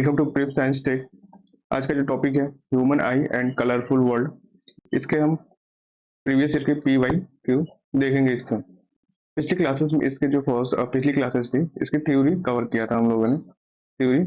Welcome to prep science tech. आज का जो टॉपिक है human eye and colourful world. इसके हम प्रीवियस ईयर के पी वाई क्यू देखेंगे। इसका पिछली क्लासेस में इसके जो फर्स्ट पिछली क्लासेस थी इसकी थ्योरी कवर किया था हम लोगों ने। थ्योरी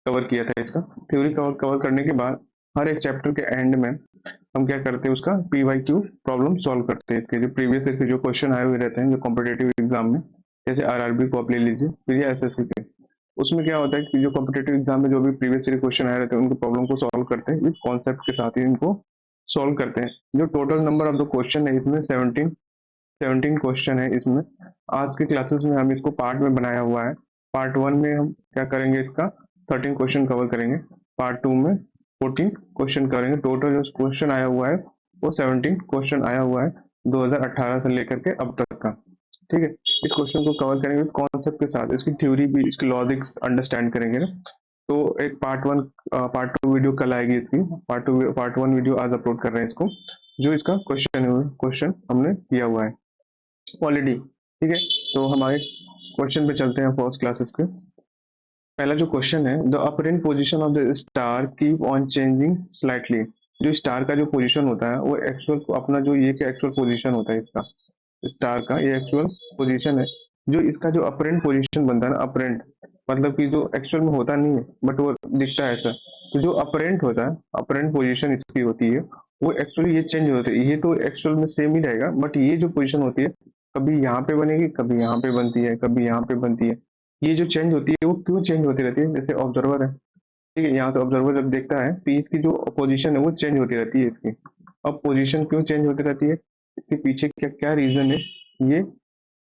कवर किया था इसका। थ्योरी कवर कवर करने के बाद हर एक चैप्टर के एंड में हम क्या करते हैं, उसका P Y Q problem solve करते हैं। इसके जो प्रीवियस ईयर के जो क्वेश्चन आए हुए रहते हैं जो कॉम्पिटेटिव एग्जाम में, जैसे आरआरबी को आप ले लीजिए, फिर ये एसएससी के, उसमें क्या होता है कि जो कॉम्पिटेटिव एग्जाम में जो भी प्रीवियस ईयर क्वेश्चन आए रहते हैं उनके प्रॉब्लम को सॉल्व करते हैं, विद कॉन्सेप्ट के साथ ही इनको सॉल्व करते हैं। जो total number of the question है इसमें 17 क्वेश्चन है इसमें। आज के क्लासेस में हम इसको पार्ट में बनाया हुआ है। पार्ट 1 में हम क्या करेंगे, इसका 13 क्वेश्चन कवर करेंगे। पार्ट 2 में 14 क्वेश्चन करेंगे। टोटल जो क्वेश्चन आया हुआ है वो 17 क्वेश्चन आया हुआ है 2018 से लेकर के अब तक का। ठीक है, इस क्वेश्चन को कवर करेंगे कॉन्सेप्ट के साथ, इसकी थ्योरी भी, इसकी लॉजिक्स अंडरस्टैंड करेंगे ना। तो एक पार्ट 2 वीडियो कल आएगी इसकी। पार्ट 1 वीडियो आज अपलोड कर रहे हैं इसको, जो इसका क्वेश्चन हमने किया हुआ है ऑलरेडी। ठीक है, तो हमारे क्वेश्चन पे चलते हैं फर्स्ट क्लासेस के। पहला जो क्वेश्चन है, the apparent position of the star keep on changing slightly. जो स्टार का जो पोजीशन होता है वो एक्चुअल अपना जो ये क्या एक्चुअल पोजीशन होता है इसका, स्टार का ये एक्चुअल पोजीशन है। जो इसका जो अपरेंट पोजीशन बनता है ना, अपरेंट मतलब कि जो एक्चुअल में होता नहीं है बट वो दिखता है ऐसा। तो जो अपरेंट होता है, अपरेंट पोजीशन इसकी होती है, वो एक्चुअली ये चेंज होती है। ये तो एक्चुअल में सेम ही रहेगा, बट ये जो पोजीशन होती है कभी यहाँ पे बनेगी, कभी यहाँ पे बनती है, कभी यहाँ पे बनती है। ये जो चेंज होती है वो क्यों चेंज होती रहती है? जैसे ऑब्जर्वर है, ठीक है, यहाँ तो ऑब्जर्वर जब देखता है तो इसकी जो पोजीशन है वो चेंज होती रहती है इसकी। अब पोजीशन क्यों चेंज होती रहती है, इसके पीछे क्या क्या रीजन है, ये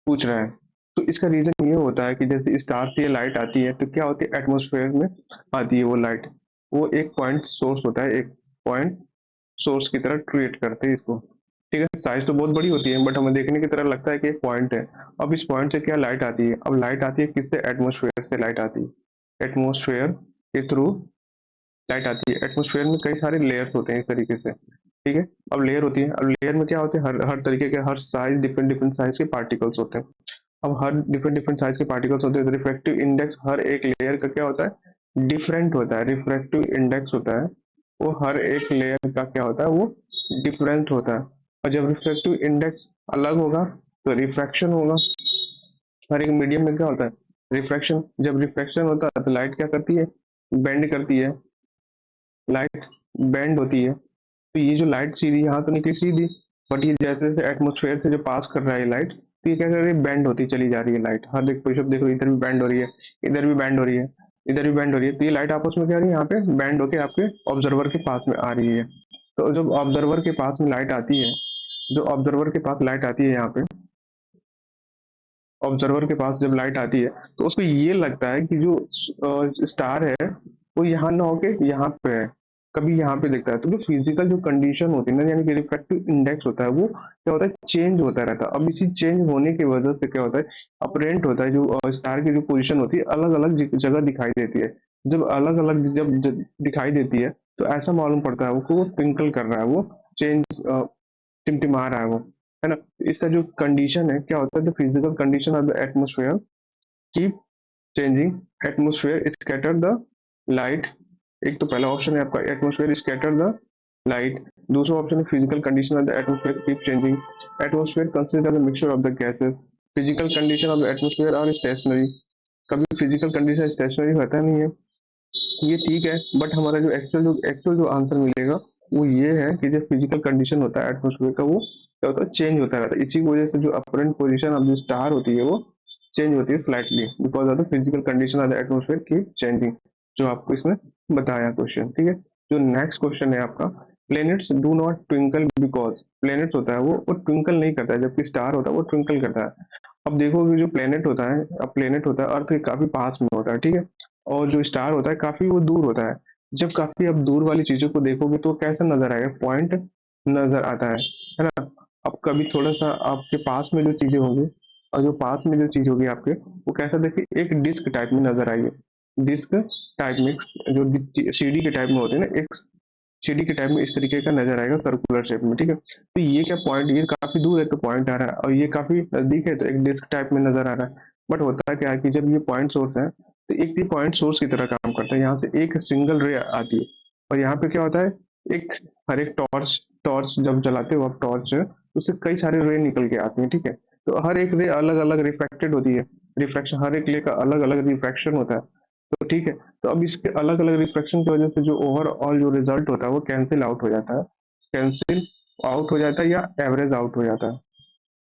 पूछ रहा है। तो इसका रीजन ये होता है कि जैसे स्टार से लाइट आती है तो क्या होती है, एटमॉस्फेयर में आती है वो लाइट। वो एक पॉइंट सोर्स होता है, एक पॉइंट सोर्स की तरह ट्रीट करते हैं इसको। ठीक है, साइज तो बहुत बड़ी होती है बट हमें देखने की तरह लगता है कि एक पॉइंट है। अब इस पॉइंट से क्या लाइट आती है, अब लाइट आती है किससे, एटमॉस्फेयर से लाइट आती है। एटमॉस्फेयर के थ्रू लाइट आती है। एटमॉस्फेयर में कई सारे लेयर्स होते हैं इस तरीके से। ठीक है, अब लेयर होती है, अब लेयर में क्या होते हैं, हर तरीके के, हर साइज, डिफरेंट डिफरेंट साइज के पार्टिकल्स होते हैं। अब हर डिफरेंट डिफरेंट साइज के पार्टिकल्स होते हैं तो रिफ्रैक्टिव इंडेक्स हर एक लेयर का क्या होता है, डिफरेंट होता है। रिफ्रैक्टिव इंडेक्स होता है वो हर एक लेयर का क्या होता है, वो डिफरेंट होता है। और जब रिफ्रैक्टिव इंडेक्स अलग होगा तो रिफ्रैक्शन होगा। हर एक मीडियम में क्या होता है, रिफ्रैक्शन। जब रिफ्रैक्शन होता है तो लाइट क्या करती है, बेंड करती है, लाइट बेंड होती है। तो ये जो लाइट सीधी यहाँ तो निकली सीधी, बट ये जैसे जैसे एटमोसफेयर से जो पास कर रहा है लाइट, तो ये क्या कर रही है, बेंड होती चली जा रही है लाइट। हर एक पोजिशन देखो, इधर भी बेंड हो रही है, इधर भी बेंड हो रही है, इधर भी बेंड हो रही है। तो ये लाइट आपस में क्या आ रही है, यहाँ पे बेंड होके आपके ऑब्जर्वर के पास में आ रही है। तो जब ऑब्जर्वर के पास में लाइट आती है, जो ऑब्जर्वर के पास लाइट आती है यहाँ पे, ऑब्जर्वर के पास जब लाइट आती है तो उसको ये लगता है कि जो स्टार है वो यहाँ ना होके यहाँ पे है, कभी यहाँ पे दिखता है। तो जो फिजिकल जो कंडीशन होती है ना, यानी कि रिफ्रैक्टिव इंडेक्स होता है, वो क्या होता है, चेंज होता रहता है। अब इसी चेंज होने की वजह से क्या होता है, अपरेंट होता है, जो स्टार की जो पोजीशन होती है अलग अलग जगह दिखाई देती है। जब अलग अलग जब दिखाई देती है तो ऐसा मालूम पड़ता है वो ट्विंकल कर रहा है, वो चेंज टिमटिमा रहा है वो, है ना। इसका जो कंडीशन है क्या होता है, the physical condition of the atmosphere keep changing. Atmosphere scatter the light. एक तो पहला ऑप्शन है आपका, एटमोसफेयर स्कैटर द लाइट। दूसरा ऑप्शन है physical condition of the atmosphere keep changing. Atmosphere consist of the mixture of the gases. Physical condition of the atmosphere are stationary. कभी physical condition stationary होता नहीं है, ये ठीक है, बट हमारा जो एक्चुअल जो आंसर मिलेगा वो ये है कि जो फिजिकल कंडीशन होता है एटमोसफेयर का, वो क्या होता है, चेंज होता रहता है। इसी की वजह से जो apparent position of the star होती है वो चेंज होती है slightly, because of the physical condition of the atmosphere की चेंजिंग, जो आपको इसमें बताया क्वेश्चन। ठीक है, जो नेक्स्ट क्वेश्चन है आपका, planets do not twinkle because. Planets होता है वो ट्विंकल नहीं करता है, जबकि स्टार होता है वो ट्विंकल करता है। अब देखो कि जो प्लेनेट होता है, अब प्लेनेट होता है अर्थ के काफी पास में होता है, ठीक है, और जो स्टार होता है काफी वो दूर होता है। जब काफी अब दूर वाली चीजों को देखोगे तो कैसा नजर आएगा, पॉइंट नजर आता है ना। अब कभी थोड़ा सा आपके पास में जो चीजें होंगी, और जो पास में जो चीज होगी आपके, वो कैसा देखिए, एक डिस्क टाइप में नजर आएगी। डिस्क टाइप में, जो सीडी के टाइप में होती है ना, एक सीडी के टाइप में इस तरीके का नजर आएगा, सर्कुलर शेप में। ठीक है, तो ये क्या पॉइंट, ये काफी दूर है तो पॉइंट आ रहा है, और ये काफी नजदीक है तो एक डिस्क टाइप में नजर आ रहा है। बट होता क्या है कि जब ये पॉइंट सोर्स है तो एक ये पॉइंट सोर्स की तरह काम करता है, यहाँ से एक सिंगल रे आती है और यहाँ पे क्या होता है, एक हर एक टॉर्च टॉर्च जब जलाते हो आप टॉर्च, उससे कई सारे रे निकल के आते हैं, ठीक है। तो हर एक रे अलग अलग रिफ्लेक्टेड होती है, रिफ्रैक्शन हर एक रे का अलग अलग रिफ्रैक्शन होता है, तो ठीक है। तो अब इसके अलग अलग रिफ्लेक्शन की वजह से जो ओवरऑल जो रिजल्ट होता है वो कैंसिल आउट हो जाता है, कैंसिल आउट हो जाता है या एवरेज आउट हो जाता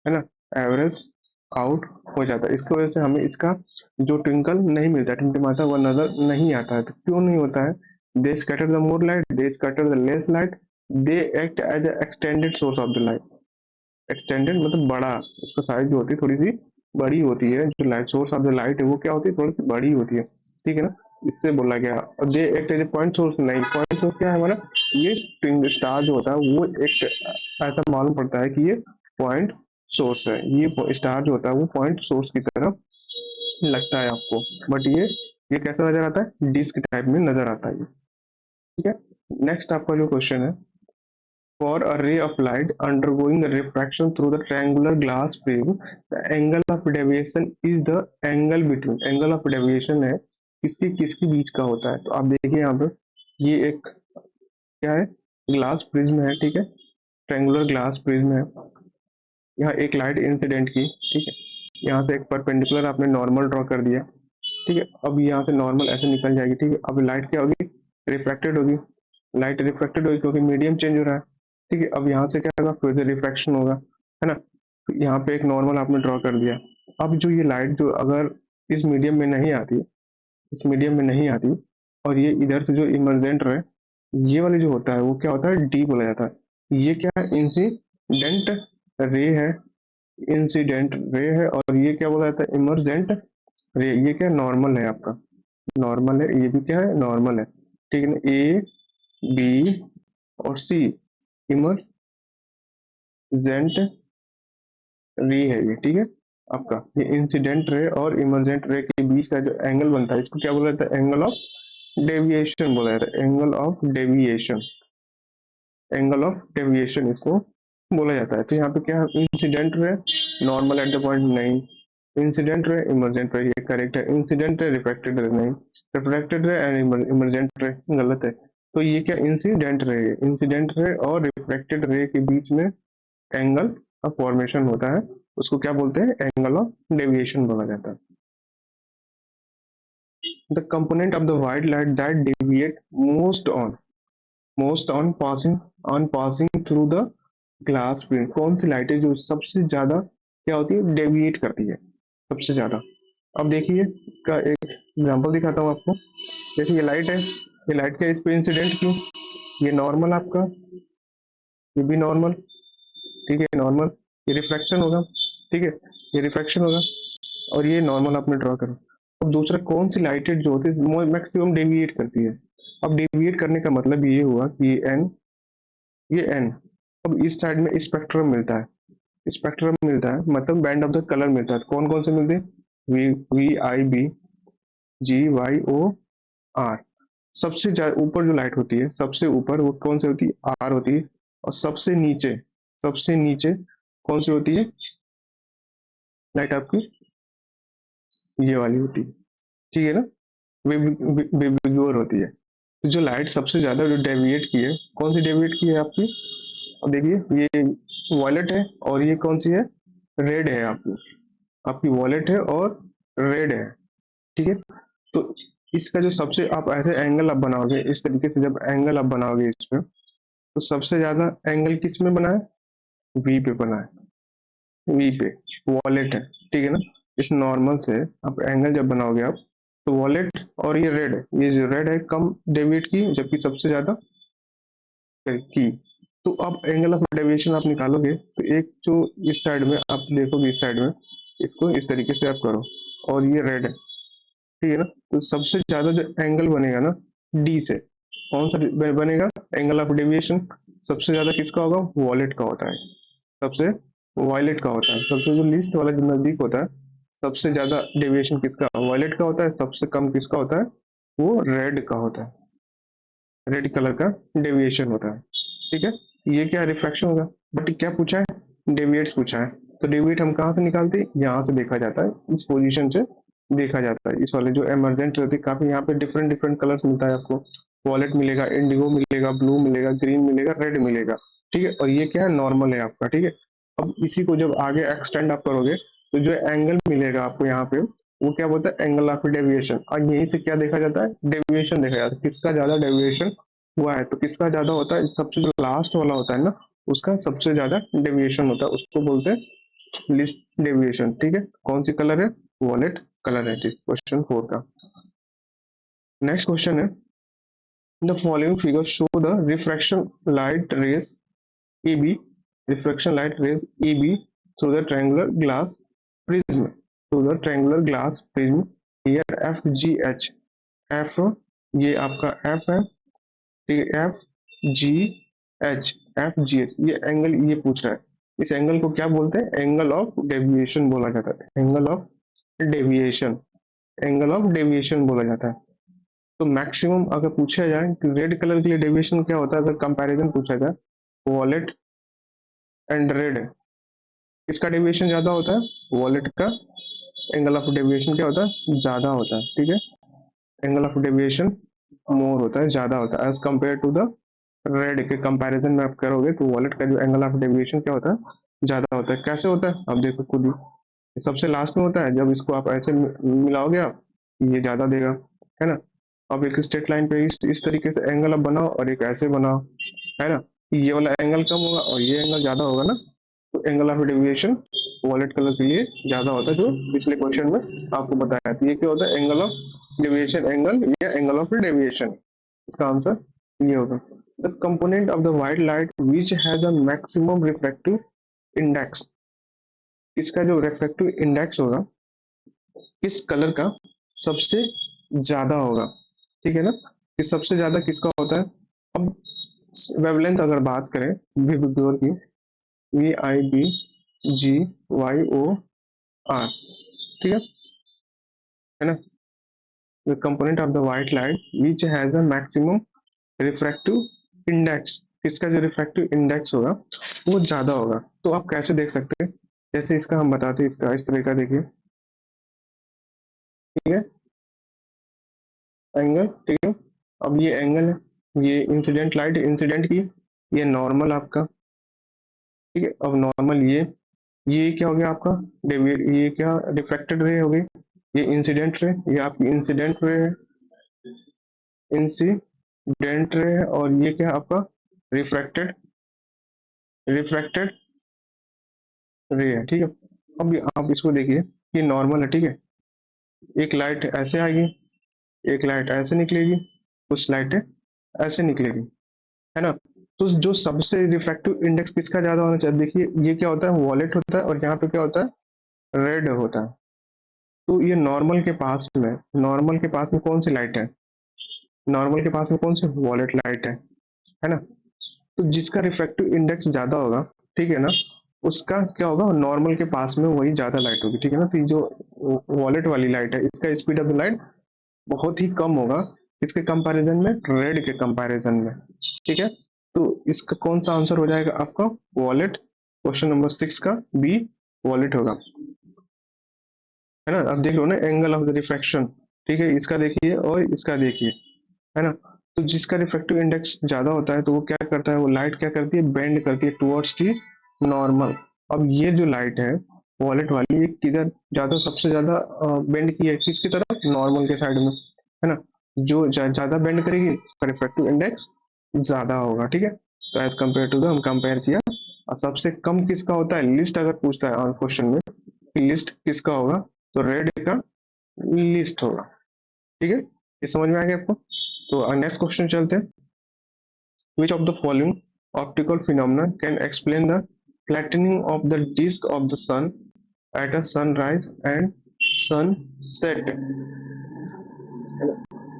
है ना, एवरेज आउट हो जाता है। इसकी वजह से हमें इसका जो ट्विंकल नहीं मिलता, टिमटिमाता हुआ नजर नहीं आता है। तो क्यों नहीं होता है? They scatter the more light, they scatter the less light, they act as a extended source of the light. Extended मतलब बड़ा, उसका साइज जो होती है थोड़ी सी बड़ी होती है, जो light source of the light है वो क्या होती है, थोड़ी सी बड़ी होती है, ठीक है ना। इससे बोला गया। और they act as a point source, नहीं पॉइंट सोर्स क्या है हमारा, ये स्टार जो होता है वो एक ऐसा मालूम पड़ता है कि ये पॉइंट सोर्स है, ये स्टार जो होता है वो पॉइंट सोर्स की तरह लगता है आपको, बट ये कैसा नजर आता है, डिस्क टाइप में नजर आता है, ठीक है। नेक्स्ट आपका जो क्वेश्चन है, for a ray of light undergoing a refraction through the triangular glass frame, the angle of deviation is the angle between, angle of deviation है किसके किसके बीच का होता है। तो आप देखिए यहाँ पे, ये एक क्या है, ग्लास प्रिज्म है, ठीक है, ट्रायंगुलर ग्लास प्रिज्म है। यहाँ एक लाइट इंसिडेंट की, ठीक है, यहाँ से एक परपेंडिकुलर आपने नॉर्मल ड्रॉ कर दिया, ठीक है। अब यहाँ से नॉर्मल ऐसे निकल जाएगी, ठीक है। अब लाइट क्या होगी, रिफ्रैक्टेड होगी, लाइट रिफ्रैक्टेड होगी क्योंकि मीडियम चेंज हो रहा है, ठीक है। अब यहाँ से क्या होगा, फिर से रिफ्रैक्शन होगा, है ना। तो यहाँ पे एक नॉर्मल आपने ड्रॉ कर दिया। अब जो ये लाइट जो अगर इस मीडियम में नहीं आती, इस मीडियम में नहीं आती और ये इधर से जो इमरजेंट है, ये वाले जो होता है वो क्या होता है, डी बोला जाता है। ये क्या है, इंसिडेंट रे है, इंसिडेंट रे है। और ये क्या बोला जाता है, इमरजेंट रे। ये क्या नॉर्मल है आपका, नॉर्मल है, ये भी क्या है, नॉर्मल है, ठीक है ना। ए बी और सी इमरजेंट रे है ये, ठीक है। आपका ये इंसिडेंट रे और इमरजेंट रे के बीच का जो एंगल बनता है इसको क्या बोला जाता है, एंगल ऑफ डेविएशन बोला जाता है, angle of deviation, angle of deviation इसको बोला जाता है। तो यहाँ पे क्या है, incident ray normal at the point, नहीं, इंसिडेंट रे इमरजेंट रे, ये करेक्ट है। इंसिडेंट रे रिफ्रैक्टेड रे, नहीं, रिफ्रैक्टेड रे एंड इमरजेंट रे गलत है। तो ये क्या इंसिडेंट रे है, इंसिडेंट रे और रिफ्रैक्टेड रे के बीच में एंगल का फॉर्मेशन होता है, उसको क्या बोलते हैं, एंगल ऑफ डेविएशन बोला जाता है। The component of the white light that deviate most on passing through the glass print, कौन सी लाइट है जो सबसे ज्यादा क्या होती है, डेविएट करती है सबसे ज्यादा। अब देखिए का एक एग्जांपल दिखाता हूँ आपको। देखिए ये लाइट क्या इस पे इंसिडेंट क्यों, ये नॉर्मल आपका, ये भी नॉर्मल, ठीक है, नॉर्मल, ये रिफ्रैक्शन होगा, ठीक है, ये रिफ्रैक्शन होगा और ये नॉर्मल आपने ड्रॉ करा। अब दूसरा कौन सी लाइटेड जो होती है मैक्सिमम डेविएट करती है। अब डेविएट करने का मतलब ये हुआ कि ये एन, अब इस साइड में स्पेक्ट्रम मिलता है, स्पेक्ट्रम मिलता है मतलब बैंड ऑफ द कलर मिलता है। कौन कौन से मिलते हैं, V V I B G Y O R. सबसे ऊपर जो लाइट होती है, सबसे ऊपर वो कौन सी होती है, आर होती है। और सबसे नीचे कौन सी होती है लाइट आपकी, ये वाली होती है, ठीक है ना, विग्योर होती है। तो जो लाइट सबसे ज्यादा जो डेविएट की है, कौन सी डेविएट की है आपकी, अब देखिए ये वॉलेट है और ये कौन सी है, रेड है आपकी, आपकी वॉलेट है और रेड है, ठीक है। तो इसका जो सबसे आप ऐसे एंगल आप बनाओगे, इस तरीके से जब एंगल आप बनाओगे इस पे, तो सबसे ज्यादा एंगल किस में बना है, वी पे बना है, वी पे, वॉलेट है, ठीक है ना। इस नॉर्मल से आप एंगल जब बनाओगे आप, तो वॉलेट और ये रेड है, ये जो रेड है कम डेविएट की जबकि सबसे ज्यादा की। तो अब एंगल ऑफ डेविएशन आप निकालोगे तो एक जो इस साइड में आप देखोगे, इस साइड में इसको इस तरीके से आप करो और ये रेड है, ठीक है ना। तो सबसे ज्यादा जो एंगल बनेगा ना डी से, कौन सा बनेगा एंगल ऑफ डेविएशन, सबसे ज्यादा किसका होगा, वॉलेट का होता है, सबसे वायलेट का होता है। सबसे जो लीस्ट वाला जो नजदीक होता है, सबसे ज्यादा डेविएशन किसका, वायलेट का होता है, सबसे कम किसका होता है, वो रेड का होता है, रेड कलर का डेविएशन होता है, ठीक है। ये क्या रिफ्रैक्शन होगा, बट क्या पूछा है, डेविएट्स पूछा है। तो डेविएट हम कहाँ से निकालते हैं, यहाँ से देखा जाता है, इस पोजीशन से देखा जाता है। इस वाले जो एमरजेंट रहती है काफी, यहाँ पे डिफरेंट डिफरेंट कलर्स मिलता है आपको। वॉलेट मिलेगा, इंडिगो मिलेगा, ब्लू मिलेगा, ग्रीन मिलेगा, रेड मिलेगा। ठीक है, और ये क्या है, नॉर्मल है आपका। ठीक है, अब इसी को जब आगे एक्सटेंड आप करोगे तो जो एंगल मिलेगा आपको यहाँ पे, वो क्या बोलता है, एंगल ऑफ डेविएशन। और यहीं से क्या देखा जाता है, डेविएशन देखा जाता है, किसका ज्यादा डेविएशन हुआ है। तो किसका ज्यादा होता है, सबसे जो लास्ट वाला होता है ना, उसका सबसे ज्यादा डेविएशन होता है, उसको बोलते हैं लिस्ट डेविएशन। ठीक है, कौन सी कलर है, वॉलेट कलर है। क्वेश्चन 4 का नेक्स्ट क्वेश्चन है, the following figure show the refraction light rays AB, refraction light rays AB through the triangular glass prism, through the triangular glass prism, here FGH, F ये आपका F है, ठीक है, FGH, FGH ये angle ये पूछ रहा है। इस एंगल को क्या बोलते हैं, एंगल ऑफ डेविएशन बोला जाता है, angle of deviation, angle of deviation बोला जाता है। तो मैक्सिमम अगर पूछा जाए कि रेड कलर के लिए डेविएशन क्या होता है, अगर कंपैरिजन पूछा जाए, वॉलेट एंड रेड, इसका डेविएशन ज्यादा होता है, वॉलेट का एंगल ऑफ डेविएशन क्या होता है, ज्यादा होता है। ठीक है, एंगल ऑफ डेविएशन मोर होता है, ज्यादा होता है as compared to the red के कंपैरिजन में आप करोगे तो वॉलेट का जो एंगल ऑफ डेविएशन क्या होता है, ज्यादा होता है। कैसे होता है, आप देखो खुद ही, ये सबसे लास्ट में होता है, जब इसको आप ऐसे मिलाओगे आप, ये ज्यादा देगा, है ना। अब एक स्ट्रेट लाइन पे इस तरीके से एंगल आप बनाओ और एक ऐसे बनाओ, है ना, ये वाला एंगल कम होगा और ये एंगल ज्यादा होगा ना। तो angle of deviation violet colour के लिए ज्यादा होता है, जो पिछले क्वेश्चन में आपको बताया था। ये क्या होता है, एंगल ऑफ डेविएशन, एंगल या एंगल ऑफ डेविएशन, इसका आंसर ये होगा। The component of the white light which has a maximum refractive index, इसका जो रिफ्रैक्टिव इंडेक्स होगा किस कलर का सबसे ज्यादा होगा। ठीक है ना, कि सबसे ज्यादा किसका होता है। अब वेवलेंथ अगर बात करें विबग्योर की, VIBGYOR, ठीक है ना, the component of the white light which has a maximum refractive index, इसका जो रिफ्रैक्टिव इंडेक्स होगा वो ज्यादा होगा। तो आप कैसे देख सकते हैं, जैसे इसका हम बताते हैं, इसका इस तरह का देखिए, ठीक है, एंगल, ठीक है। अब ये एंगल है, ये इंसिडेंट लाइट, इंसिडेंट की, ये नॉर्मल आपका, ठीक है। अब नॉर्मल ये क्या हो गया आपका, डेविएट, ये क्या रिफ्रैक्टेड रे हो गई, ये इंसिडेंट रे, ये आपकी इंसिडेंट रे है, इंसिडेंट रे है, और ये क्या आपका रिफ्रैक्टेड, रिफ्रैक्टेड रे है। ठीक है, अब आप इसको देखिए, ये नॉर्मल है, ठीक है। एक लाइट ऐसे आएगी, एक लाइट ऐसे निकलेगी, कुछ लाइटें ऐसे निकलेगी, है ना। तो जो सबसे रिफ्रैक्टिव इंडेक्स किसका ज्यादा होना चाहिए, देखिए ये क्या होता है, वॉलेट होता है, और यहाँ पे क्या होता है, रेड होता है। तो ये नॉर्मल के पास में, नॉर्मल के पास में कौन सी लाइट है, नॉर्मल के पास में कौन सी वॉलेट लाइट है ना। तो जिसका रिफ्रैक्टिव इंडेक्स ज्यादा होगा, ठीक है ना, उसका क्या होगा, नॉर्मल के पास में वही ज्यादा लाइट होगी। ठीक है ना, तो ये जो वॉलेट वाली लाइट है, इसका स्पीड ऑफ लाइट बहुत ही कम होगा इसके कंपैरिजन में, रेड के कंपैरिजन में। ठीक है, तो इसका कौन सा आंसर हो जाएगा आपका, वॉलेट, क्वेश्चन नंबर 6 का बी वॉलेट होगा, है ना। अब देख लो ना, एंगल ऑफ द रिफ्रैक्शन, ठीक है, इसका देखिए और इसका देखिए, है ना। तो जिसका रिफ्रैक्टिव इंडेक्स ज्यादा होता है तो वो क्या करता है, वो लाइट क्या करती है, बेंड करती है टुवर्ड्स दी नॉर्मल। अब ये जो लाइट है वॉलेट वाली, ये किधर ज्यादा, सबसे ज्यादा बेंड की है, किसकी तरफ, नॉर्मल के साइड में, है ना। जो ज्यादा बेंड करेगी उसका रिफ्रैक्टिव इंडेक्स ज्यादा होगा। ठीक है, तो एज कम्पेयर टू द, हम कंपेयर किया, और सबसे कम किसका होता है, लिस्ट अगर पूछता है क्वेश्चन में, लिस्ट किसका होगा, तो रेड का लिस्ट होगा। ठीक है, ये समझ में आ गया आपको। तो नेक्स्ट क्वेश्चन चलते हैं, which of the following optical phenomena can explain the flattening of the disk of the sun at a sunrise and sunset, है ना।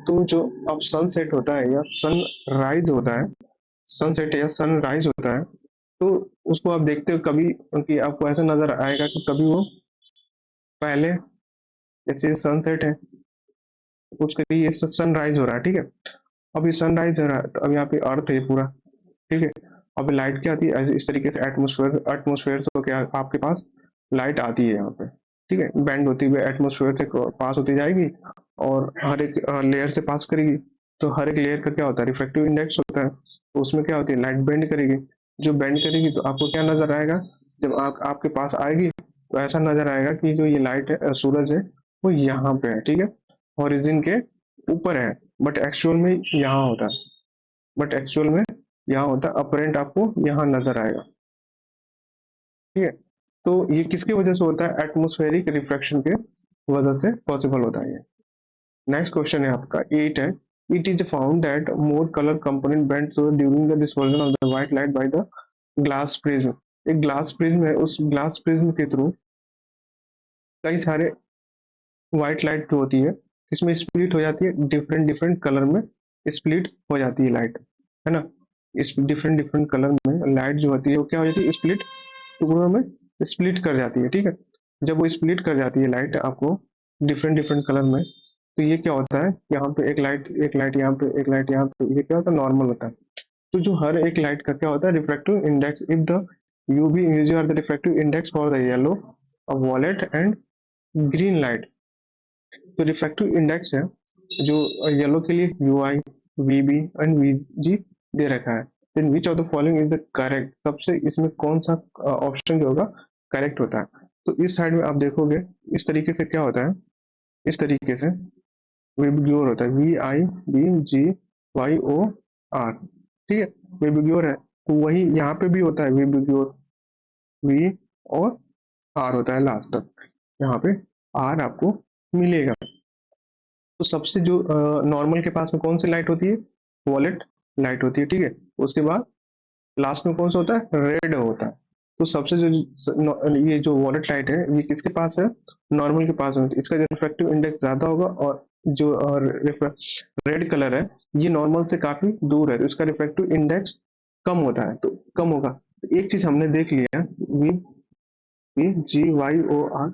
तो जो अब सनसेट होता है या सनराइज होता है, सनसेट या सनराइज होता है, तो उसको आप देखते हो कभी, क्योंकि आपको ऐसा नजर आएगा कि कभी वो पहले, जैसे सनसेट है, कुछ कभी ये सनराइज हो रहा है, ठीक है। अब ये सनराइज हो रहा है, तो अब यहाँ पे अर्थ है पूरा, ठीक है। अब लाइट क्या आती है, इस तरीके से एटमोसफेयर, एटमोसफेयर से क्या आपके पास लाइट आती है यहाँ पे, ठीक है, बेंड होती हुई एटमोसफेयर से पास होती जाएगी और हर एक लेयर से पास करेगी। तो हर एक लेयर का क्या होता है, रिफ्रैक्टिव इंडेक्स होता है। तो उसमें क्या होती है, लाइट बेंड करेगी। जो बेंड करेगी तो आपको क्या नजर आएगा, जब आपके पास आएगी तो ऐसा नजर आएगा कि जो ये लाइट है, सूरज है, वो यहाँ पे है, ठीक है, हॉरिजन के ऊपर है। बट एक्चुअल में यहाँ होता है, बट एक्चुअल में यहाँ होता है, अपरेंट आपको यहाँ नजर आएगा। ठीक है, तो ये किसकी वजह से होता है, एटमोस्फेरिक रिफ्रैक्शन के वजह से पॉसिबल होता है ये। नेक्स्ट क्वेश्चन है आपका 8 है, it is found that more colour component bend through during the dispersion of the white light by the glass prism. एक ग्लास प्रिज्म है, उस ग्लास प्रिज्म के थ्रू कई सारे व्हाइट लाइट जो होती है इसमें स्प्लिट हो जाती है, डिफरेंट डिफरेंट कलर में स्प्लिट हो जाती है लाइट, है ना। इस डिफरेंट डिफरेंट कलर में लाइट जो होती है वो क्या हो जाती है, स्प्लिट टुकड़ों में स्प्लिट कर जाती है, ठीक है। जब वो स्प्लिट कर जाती है लाइट आपको डिफरेंट डिफरेंट कलर में, तो ये क्या होता है, यहाँ पे एक लाइट यहाँ पे, एक लाइट यहाँ पे, ये क्या होता है, नॉर्मल होता है। तो जो हर एक लाइट का क्या होता है, refractive index, if the UV image are the refractive index for the yellow, violet and green light. तो रिफ्रैक्टिव इंडेक्स है जो येलो के लिए U I, V B and V G दे रखा है। Then which of the following is the correct, सबसे इसमें कौन सा ऑप्शन जो होगा करेक्ट होता है। तो इस साइड में आप देखोगे इस तरीके से क्या होता है, इस तरीके से वेबिग्योर होता है, V I B G Y O R, ठीक है, वेबिग्योर है। तो वही यहाँ पे भी होता है वेबिग्योर, वी और आर होता है लास्ट तक, यहाँ पे आर आपको मिलेगा। तो सबसे जो नॉर्मल के पास में कौन सी लाइट होती है, वॉलेट लाइट होती है, ठीक है। उसके बाद लास्ट में कौन सा होता है, रेड होता है। तो सबसे जो ये जो वॉलेट लाइट है ये किसके पास है, नॉर्मल के पास है, तो इसका जो रिफ्रैक्टिव इंडेक्स ज्यादा होगा। और जो रेड कलर है ये नॉर्मल से काफी दूर है, तो इसका रिफ्रैक्टिव इंडेक्स कम होता है, तो कम होगा। तो एक चीज हमने देख लिया, V P G Y O R,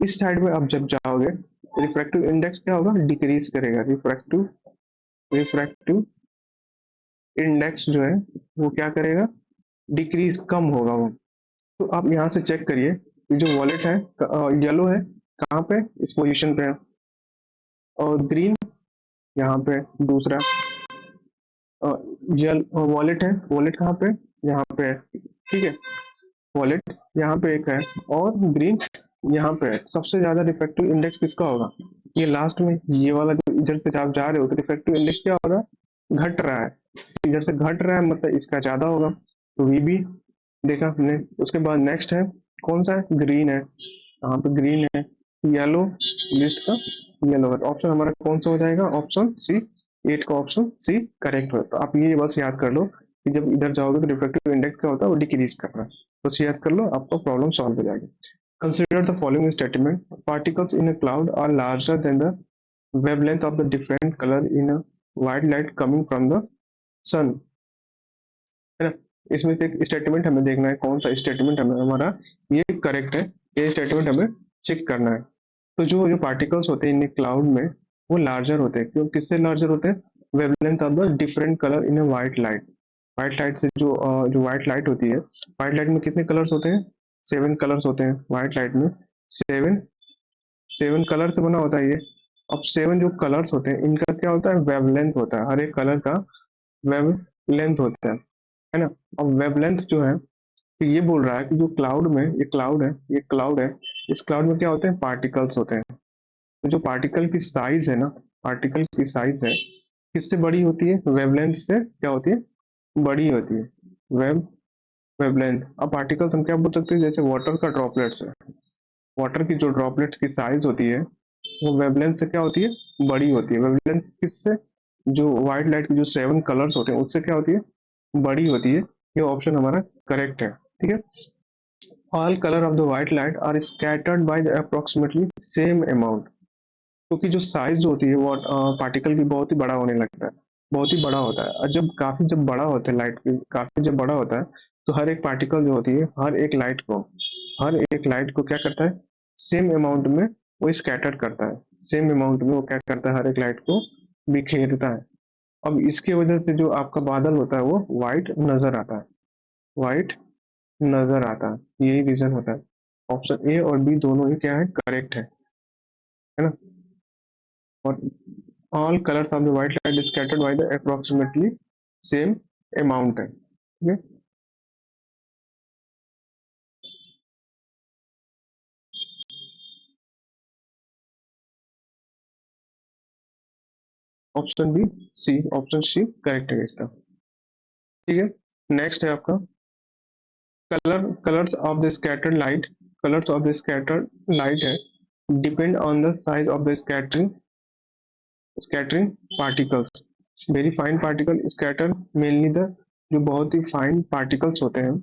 इस साइड में आप जब जाओगे रिफ्रैक्टिव इंडेक्स क्या होगा, डिक्रीज करेगा। रिफ्रैक्टिव रिफ्रैक्टिव इंडेक्स जो है वो क्या करेगा, डिक्रीज, कम होगा वो। तो आप यहाँ से चेक करिए, ये जो वॉलेट है येलो है, कहाँ पे, इस पोजीशन पे है, और ग्रीन यहाँ पे दूसरा, वॉलेट है, वॉलेट कहाँ पे, यहाँ पे है, ठीक है, वॉलेट यहाँ पे एक है, और ग्रीन यहाँ पे है। सबसे ज्यादा रिफ्रैक्टिव इंडेक्स किसका होगा, ये लास्ट में ये वाला, जो इधर से आप जा रहे हो तो रिफ्रैक्टिव इंडेक्स क्या हो रहा है, घट रहा है। इधर से घट रहा है मतलब इसका ज्यादा होगा, तो वी भी देखा हमने। उसके बाद नेक्स्ट है कौन सा है, ग्रीन है, यहाँ पे ग्रीन है, येलो, लिस्ट का येलो है। ऑप्शन हमारा कौन सा हो जाएगा, ऑप्शन सी, 8 का ऑप्शन सी करेक्ट हो। तो आप ये बस याद कर लो कि जब इधर जाओगे तो रिफ्रैक्टिव इंडेक्स क्या होता है, वो डिक्रीज कर रहा है। बस याद कर लो, आपका प्रॉब्लम सॉल्व हो जाएगी। Consider the following statement, particles in a cloud are larger than the wavelength of the different color in a white light coming from the sun, है ना। इसमें से एक स्टेटमेंट हमें देखना है, कौन सा स्टेटमेंट हमें हमारा ये करेक्ट है, ये स्टेटमेंट हमें चेक करना है। तो जो जो पार्टिकल्स होते हैं इन क्लाउड में वो लार्जर होते हैं, क्यों, किससे लार्जर होते हैं, wavelength of the different colour in a white light. White light से जो व्हाइट लाइट होती है, व्हाइट लाइट में कितने कलर्स होते हैं, 7 कलर्स होते हैं व्हाइट लाइट में, 7 7 कलर से बना होता है ये। अब 7 जो कलर्स होते हैं इनका क्या होता है, वेवलेंथ होता है, हर एक कलर का वेवलेंथ होता है ना। अब वेवलेंथ जो है, तो ये बोल रहा है कि जो क्लाउड में, ये क्लाउड है, ये क्लाउड है, इस क्लाउड में क्या होते हैं, पार्टिकल्स होते हैं। तो जो पार्टिकल की साइज है ना, पार्टिकल की साइज है किससे बड़ी होती है, वेवलेंथ से क्या होती है, बड़ी होती है, वेव वेवलेंथ। अब पार्टिकल्स हम क्या बोल सकते हैं, जैसे वाटर का ड्रॉपलेट्स है, वाटर की जो ड्रॉपलेट्स की साइज होती है वो वेवलेंथ से क्या होती है, बड़ी होती है। वेवलेंथ किससे, जो व्हाइट लाइट के जो 7 कलर्स होते हैं उससे क्या होती है, बड़ी होती है। ये ऑप्शन हमारा करेक्ट है, ठीक है। All colour of the white light are scattered by the approximately same amount. क्योंकि जो साइज जो होती है वो पार्टिकल की बहुत ही बड़ा होने लगता है, बहुत ही बड़ा होता है। और जब बड़ा होता है लाइट की, काफी जब बड़ा होता है, तो हर एक पार्टिकल जो होती है, हर एक लाइट को क्या करता है, सेम अमाउंट में वो स्कैटर करता है, सेम अमाउंट में वो क्या करता है, हर एक लाइट को बिखेरता है। अब इसकी वजह से जो आपका बादल होता है वो व्हाइट नजर आता है, व्हाइट नजर आता है, यही रीजन होता है। ऑप्शन ए और बी दोनों ही क्या है, करेक्ट है ना। और all colours of the white light scattered by the approximately same amount है, ठीक है। Option B, C, option C correct है इसका, ठीक है। नेक्स्ट है आपका colours of the scattered light, colours of the scattered light है depend on the size of the scattering particles, very fine particle scatter mainly the, जो बहुत ही फाइन पार्टिकल्स होते हैं।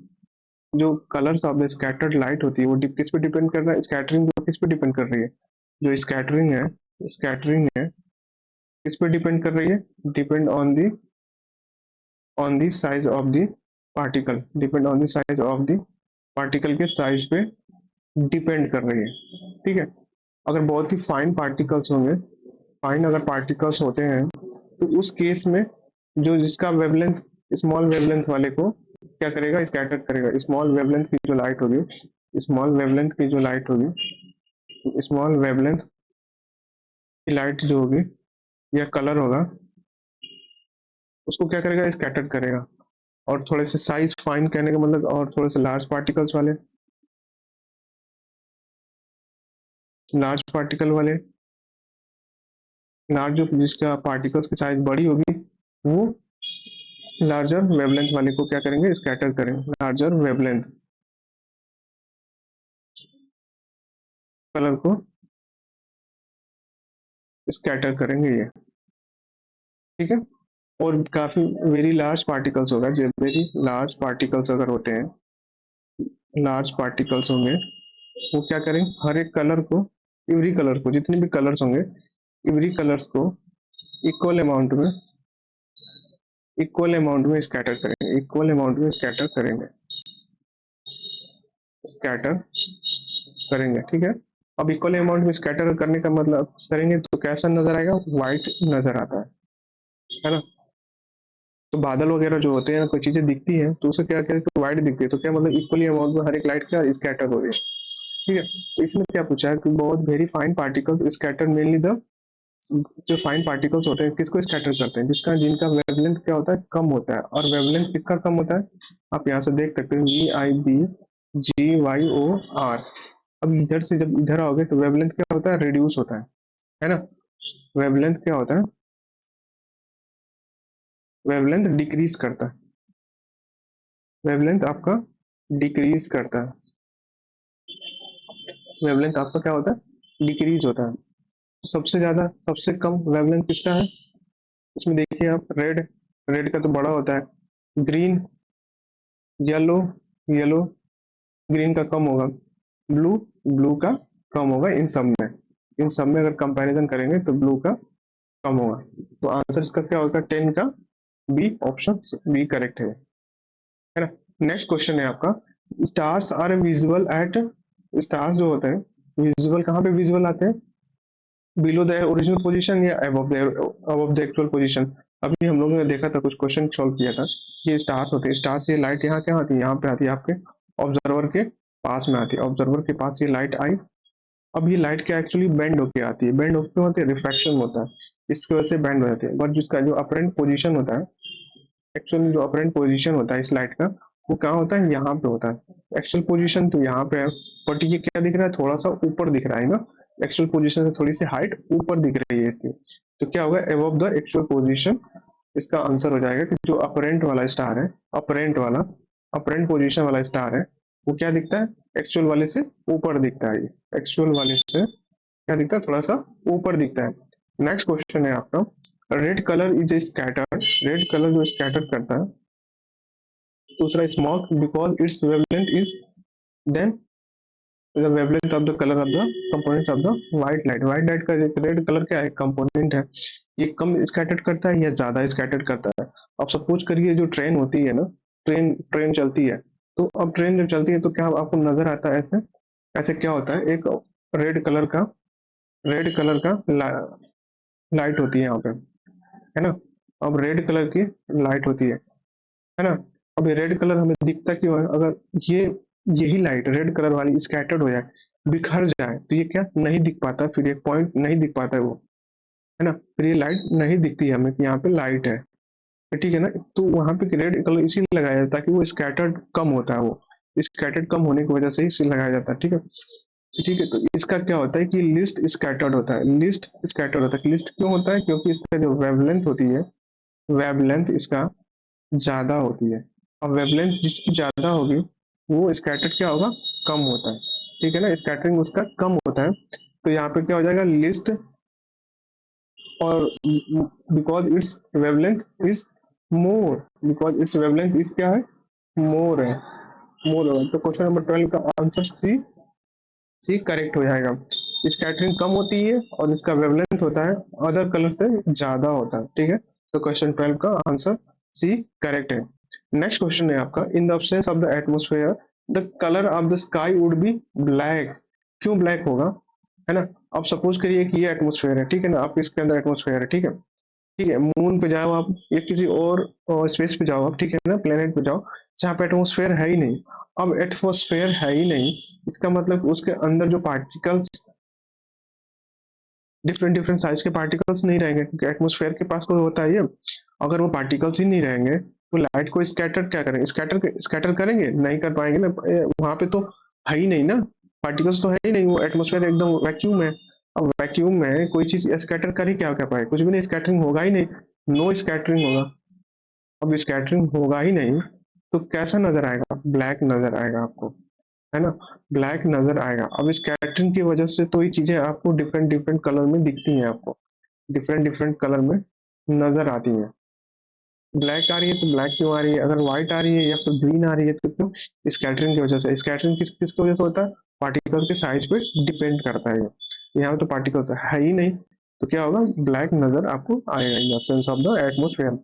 जो colours of the scattered light होती है वो किस पे डिपेंड कर रहा है, स्कैटरिंग जो किस पे डिपेंड कर रही है, जो स्कैटरिंग है किस पे डिपेंड कर रही है, depend on the size of the particle, depend on the size of the particle के साइज पे डिपेंड कर रही है, ठीक है। अगर बहुत ही फाइन पार्टिकल्स होंगे, फाइन अगर पार्टिकल्स होते हैं तो उस केस में जो जिसका वेवलेंथ, स्मॉल वेवलेंथ वाले को क्या करेगा, स्कैटर करेगा। स्मॉल वेवलेंथ की जो लाइट होगी, स्मॉल वेवलेंथ की जो लाइट होगी, स्मॉल वेवलेंथ की लाइट जो होगी या कलर होगा, उसको क्या करेगा, स्कैटर करेगा। और थोड़े से साइज फाइन कहने का मतलब, और थोड़े से लार्ज पार्टिकल्स वाले, लार्ज पार्टिकल वाले, लार्ज जो जिसका पार्टिकल्स की साइज बड़ी होगी वो लार्जर वेवलेंथ वाले को क्या करेंगे, स्कैटर करेंगे। लार्जर वेवलेंथ कलर को स्कैटर करेंगे ये, ठीक है। और काफी वेरी लार्ज पार्टिकल्स होगा, जो वेरी लार्ज पार्टिकल्स अगर होते हैं, लार्ज पार्टिकल्स होंगे, वो क्या करेंगे, हर एक कलर को, एवरी कलर को, जितने भी कलर्स होंगे एवरी कलर्स को इक्वल अमाउंट में, इक्वल अमाउंट में स्कैटर करेंगे, इक्वल अमाउंट में स्कैटर करेंगे, स्कैटर करेंगे, ठीक है। अब इक्वल अमाउंट में स्कैटर करने का मतलब करेंगे तो कैसा नजर आएगा, व्हाइट नजर आता है ना। तो बादल वगैरह जो होते हैं, कोई चीजें दिखती हैं तो उसे क्या कहते हैं, व्हाइट दिखती है, तो क्या मतलब इक्वली अमाउंट में हर एक लाइट क्या स्कैटर हो रही है, ठीक है। तो इसमें क्या पूछा है कि बहुत very fine particles scatter mainly the, जो फाइन पार्टिकल्स होते हैं किसको स्कैटर करते हैं, जिसका जिनका वेवलेंथ क्या होता है, कम होता है। और वेवलेंथ किसका कम होता है, आप यहाँ से देख सकते हैं, VIB GYOR। अब इधर से जब इधर आओगे तो वेवलेंथ क्या होता है, रिड्यूस होता है ना। वेवलेंथ क्या होता है, वेवलेंथ डिक्रीज करता है, वेवलेंथ आपका डिक्रीज करता है, वेवलेंथ आपका क्या होता है, डिक्रीज होता है। तो सबसे ज्यादा, सबसे कम वेवलेंथ किसका है, इसमें देखिए आप, रेड, रेड का तो बड़ा होता है, ग्रीन, येलो, येलो, ग्रीन का कम होगा, ब्लू, ब्लू का कम होगा। इन सब में, इन सब में अगर कंपैरिजन करेंगे तो ब्लू का कम होगा। तो आंसर इसका क्या होगा, 10 का बी, ऑप्शन बी करेक्ट है ना। नेक्स्ट क्वेश्चन है आपका, stars are visual at, stars जो होते हैं विजुअल कहाँ पे विजुअल आते हैं, बिलो द ओरिजिनल पोजीशन या अबव द एक्चुअल पोजीशन। अभी हम लोगों ने देखा था, कुछ क्वेश्चन सॉल्व किया था, ये स्टार्स होते हैं, स्टार्स ये लाइट यहाँ क्या आती है, यहाँ पे आती है आपके ऑब्जर्वर के पास में आती है, ऑब्जर्वर के पास ये लाइट आई। अब ये लाइट क्या एक्चुअली बेंड होके आती है, बेंड होके होती है, रिफ्रैक्शन होता है, इसकी वजह से बेंड हो जाती है। बट जिसका जो अपरेंट पोजीशन होता है, एक्चुअली जो अपरेंट पोजीशन होता है इस लाइट का, वो कहाँ होता है, यहाँ पे होता है। एक्चुअल पोजीशन तो यहाँ पे है, बट ये क्या दिख रहा है, थोड़ा सा ऊपर दिख रहा है ना, एक्चुअल पोजीशन से थोड़ी सी हाइट ऊपर दिख रही है इसकी। तो क्या होगा, अबव द एक्चुअल पोजीशन, इसका आंसर हो जाएगा कि जो अपरेंट वाला स्टार है, अपरेंट वाला, अपरेंट पोजीशन वाला स्टार है, वो क्या दिखता है, एक्चुअल वाले से ऊपर दिखता है। ये एक्चुअल वाले से क्या दिखता है, थोड़ा सा ऊपर दिखता है। नेक्स्ट क्वेश्चन है आपका, red colour is a scatter, red colour जो स्कैटर करता है। दूसरा, smoke because its wavelength is then the wavelength of the colour of the component of the white light, white light का रेड कलर क्या है, component है, ये कम scatter करता है या ज्यादा स्कैटर करता है। अब सपोज करिए जो ट्रेन होती है ना, ट्रेन ट्रेन चलती है, तो अब ट्रेन जब चलती है तो क्या आपको नजर आता है, ऐसे ऐसे क्या होता है, एक रेड कलर का, रेड कलर का लाइट होती है यहाँ पे, है ना। अब रेड कलर की लाइट होती है ना। अब ये रेड कलर हमें दिखता क्यों है, अगर ये यही लाइट रेड कलर वाली स्कैटर्ड हो जाए, बिखर जाए, तो ये क्या नहीं दिख पाता, फिर एक पॉइंट नहीं दिख पाता है वो, है ना, फिर ये लाइट नहीं दिखती है हमें कि यहाँ पे लाइट है, तो ठीक है ना। तो वहां पे रेड कलर इसीलिए लगाया जाता है ताकि वो स्कैटर्ड कम होता है, वो स्कैटर्ड कम होने की वजह से इसे लगाया जाता है, ठीक है। ठीक है, तो इसका क्या होता है कि लिस्ट स्कैटर्ड होता है, लिस्ट स्कैटर्ड होता है, लिस्ट क्यों होता है, क्योंकि इसका जो वेवलेंथ होती है, वेवलेंथ इसका ज्यादा होती है, और वेवलेंथ जिसकी ज्यादा होगी वो स्कैटर्ड क्या होगा, कम होता है, ठीक है ना, स्कैटरिंग उसका कम होता है। तो यहाँ पे क्या हो जाएगा, लिस्ट, और because its wavelength is more, because its wavelength is क्या है, मोर है, मोर होगा। तो क्वेश्चन नंबर 12 का आंसर सी, सी करेक्ट हो जाएगा। स्कैटरिंग कम होती है और इसका वेवलेंथ होता है अदर कलर से ज्यादा होता है, ठीक है। तो क्वेश्चन 12 का आंसर सी करेक्ट है। नेक्स्ट क्वेश्चन है आपका, in the absence of the atmosphere the colour of the sky would be black, क्यों ब्लैक होगा, है ना। अब सपोज करिए कि ये एटमोस्फेयर है, ठीक है ना, आप इसके अंदर एटमोस्फेयर है, ठीक है, ठीक है, मून पे जाओ आप या किसी और स्पेस पे जाओ आप, ठीक है ना, प्लेनेट पे जाओ जहाँ पे एटमोस्फेयर है ही नहीं। अब एटमोस्फेयर है ही नहीं, इसका मतलब उसके अंदर जो पार्टिकल्स, डिफरेंट डिफरेंट साइज के पार्टिकल्स नहीं रहेंगे, क्योंकि एटमोस्फेयर के पास तो होता है ये। अगर वो पार्टिकल्स ही नहीं रहेंगे तो लाइट को स्कैटर क्या करेंगे, स्कैटर करेंगे नहीं कर पाएंगे ना, वहां पे तो है ही नहीं ना, पार्टिकल्स तो है ही नहीं, वो एटमोस्फेयर एकदम वैक्यूम है। अब वैक्यूम में कोई चीज स्कैटर कर ही क्या पाए, कुछ भी नहीं, स्कैटरिंग होगा ही नहीं, नो स्कैटरिंग होगा। अब स्कैटरिंग होगा ही नहीं तो कैसा नजर आएगा, ब्लैक नजर आएगा आपको, है ना, ब्लैक नजर आएगा। अब स्कैटरिंग की वजह से तो ये चीजें आपको डिफरेंट डिफरेंट कलर में दिखती हैं, आपको डिफरेंट डिफरेंट कलर में नजर आती है। ब्लैक आ रही है तो ब्लैक क्यों आ रही है, अगर व्हाइट आ रही है या फिर ग्रीन आ रही है तो क्यों, स्कैटरिंग की वजह से। स्कैटरिंग किसकी वजह से होता है, पार्टिकल के साइज पे डिपेंड करता है ये। यहाँ पे तो पार्टिकल्स है ही नहीं, तो क्या होगा, ब्लैक नजर आपको आएगा in absence of the atmosphere.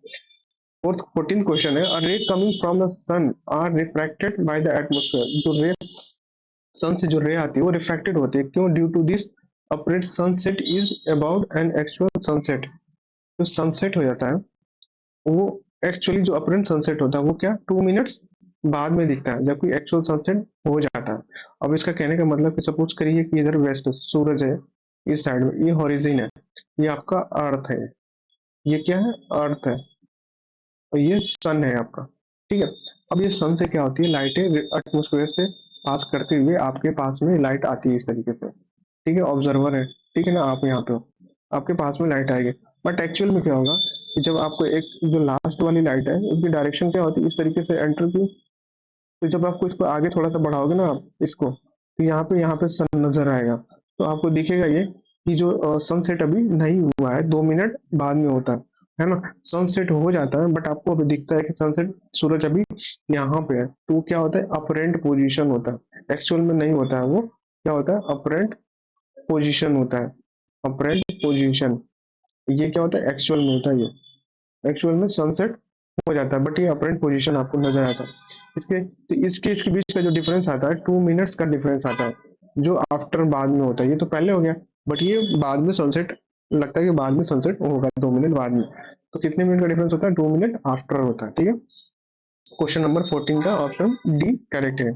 Fourth 14 question है, a ray coming from the sun are refracted by the atmosphere, जो रे सन से जो रे आती है वो रिफ्रैक्टेड होती है, क्यों, due to this apparent sunset is about an actual sunset. जो सनसेट हो जाता है वो एक्चुअली जो अपरेंट सनसेट होता है वो क्या 2 मिनट्स बाद में दिखता है, जबकि एक्चुअल सनसेट हो जाता है। अब इसका कहने का मतलब कि सपोज करिए कि इधर वेस्ट सूरज है, इस साइड में ये हॉरिजन है, ये आपका अर्थ है, ये क्या है, अर्थ है, और ये सन है आपका, ठीक है। अब ये सन से क्या होती है, लाइटें एटमोस्फेयर से पास करते हुए आपके पास में लाइट आती है इस तरीके से, ठीक है, ऑब्जर्वर है, ठीक है ना, आप यहाँ पे हो, आपके पास में लाइट आएगी। बट एक्चुअल में क्या होगा कि जब आपको एक जो लास्ट वाली लाइट है उसकी डायरेक्शन क्या होती है, इस तरीके से एंटर की, तो जब आपको इसको आगे थोड़ा सा बढ़ाओगे ना आप इसको, तो यहाँ पे सन नजर आएगा, तो आपको दिखेगा ये कि जो सनसेट अभी नहीं हुआ है, 2 मिनट बाद में होता है ना, सनसेट हो जाता है बट आपको अभी दिखता है कि सनसेट, सूरज अभी यहाँ पे है, तो क्या होता है, अपरेंट पोजीशन होता है, एक्चुअल में नहीं होता है वो, क्या होता है, अपरेंट पोजीशन होता है, अपरेंट पोजीशन, ये क्या होता है, एक्चुअल में होता है ये, एक्चुअल में सनसेट हो जाता है बट ये अपरेंट पोजीशन आपको नजर आता है। इसके बीच का जो डिफरेंस आता है 2 मिनट्स का डिफरेंस आता है, जो आफ्टर बाद में होता है, ये तो पहले हो गया बट ये बाद में सनसेट, लगता है कि बाद में सनसेट होगा 2 मिनट बाद में, तो कितने मिनट का डिफरेंस होता है, 2 मिनट आफ्टर होता है, ठीक है। क्वेश्चन नंबर 14 का ऑप्शन डी करेक्ट है।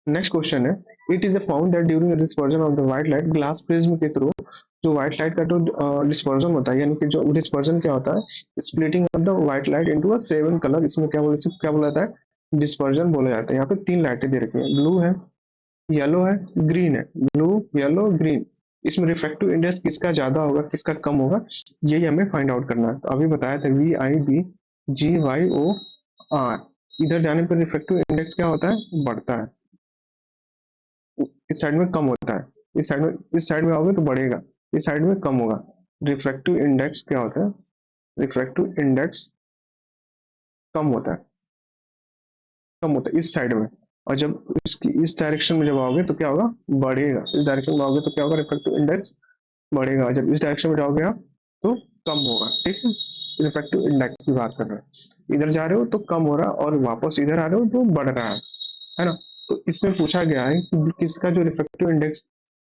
नेक्स्ट क्वेश्चन है, it is found that during dispersion of the white light glass prism के थ्रू, जो व्हाइट लाइट का जो डिस्पर्जन होता है, यानी कि जो डिस्पर्जन क्या होता है, splitting of the white light into a 7 colour, इसमें क्या बोला जाता है, डिस्पर्जन बोला जाता है। यहाँ पे 3 लाइटें दे रखी है, ब्लू है, येलो है, ग्रीन है, ब्लू येलो ग्रीन, इसमें रिफ्रैक्टिव इंडेक्स किसका ज्यादा होगा किसका कम होगा, यही हमें फाइंड आउट करना है। तो अभी बताया था VIB GYOR, इधर जाने पर रिफ्रैक्टिव इंडेक्स क्या होता है, बढ़ता है, इस साइड में कम होता है, इस साइड में आओगे तो बढ़ेगा, इस साइड में कम होगा। रिफ्रैक्टिव इंडेक्स क्या होता है, रिफ्रैक्टिव इंडेक्स कम होता है, कम होता है इस साइड में, और जब इसकी इस डायरेक्शन में जब आओगे तो क्या होगा, बढ़ेगा, इस डायरेक्शन में आओगे तो क्या होगा, रिफ्रैक्टिव इंडेक्स बढ़ेगा, जब इस डायरेक्शन में जाओगे आप तो कम होगा, ठीक है। रिफ्रैक्टिव इंडेक्स की बात कर रहे हैं, इधर जा रहे हो तो कम हो रहा है और वापस इधर आ रहे हो तो बढ़ रहा है ना। तो इसमें पूछा गया है कि किसका जो रिफ्रैक्टिव इंडेक्स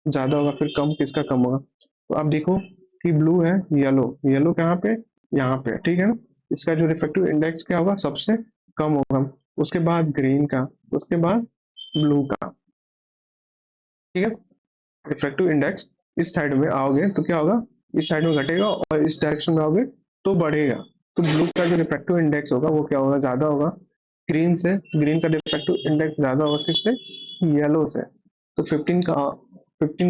ज्यादा होगा फिर कम किसका कम होगा। तो आप देखो कि ब्लू है, येलो, येलो कहाँ पे, यहाँ पे, ठीक है ना, इसका जो रिफ्लेक्टिव इंडेक्स क्या होगा, सबसे कम होगा, उसके बाद ग्रीन का, उसके बाद ब्लू का, ठीक है। रिफ्रैक्टिव इंडेक्स इस साइड में आओगे तो क्या होगा, इस साइड में घटेगा और इस डायरेक्शन में आओगे तो बढ़ेगा। तो ब्लू का जो रिफ्रैक्टिव इंडेक्स होगा वो क्या होगा, ज्यादा होगा ग्रीन से। ग्रीन का रिफ्रैक्टिव इंडेक्स ज्यादा होगा किससे, येलो से। तो 15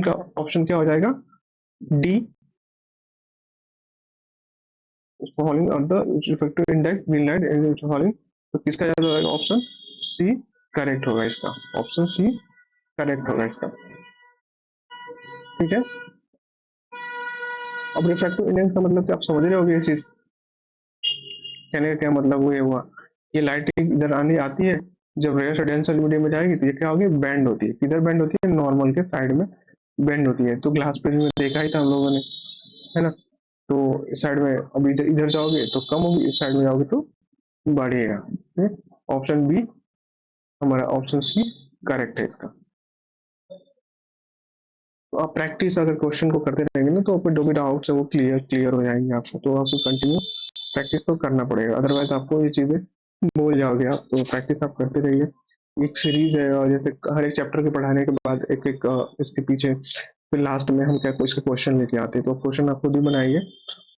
का ऑप्शन क्या हो जाएगा, D, following of the refractive index green light and following. तो किसका ज्यादा होगा, ऑप्शन सी करेक्ट होगा इसका, ऑप्शन सी करेक्ट होगा इसका, ठीक है। अब रिफ्रैक्टिव इंडेक्स का मतलब क्या आप समझ रहे होगे, ये चीज कहने का क्या मतलब वो ये हुआ, ये लाइट इधर आने आती है, जब रेडियस डेंसर मीडियम में जाएगी तो ये क्या होगी, बैंड होती है। किधर बैंड होती है, नॉर्मल के साइड में बैंड होती है। तो ग्लास प्रिज्म में देखा ही था हम लोगों ने, है ना। तो इस साइड में अब इधर इधर जाओगे तो कम होगी, इस साइड में जाओगे तो बढ़ेगा। ऑप्शन बी हमारा, ऑप्शन सी करेक्ट है इसका। तो आप प्रैक्टिस अगर क्वेश्चन को करते रहेंगे ना तो आपके जो भी डाउट्स है वो क्लियर हो जाएंगे आपको। तो आपको कंटिन्यू प्रैक्टिस तो करना पड़ेगा, अदरवाइज आपको ये चीजें भूल जाओगे आप। तो प्रैक्टिस आप करते रहिए। एक सीरीज है और जैसे हर एक चैप्टर के पढ़ाने के बाद एक एक इसके पीछे फिर लास्ट में हम क्या इसके क्वेश्चन लेके आते हैं। तो क्वेश्चन आप खुद ही बनाइए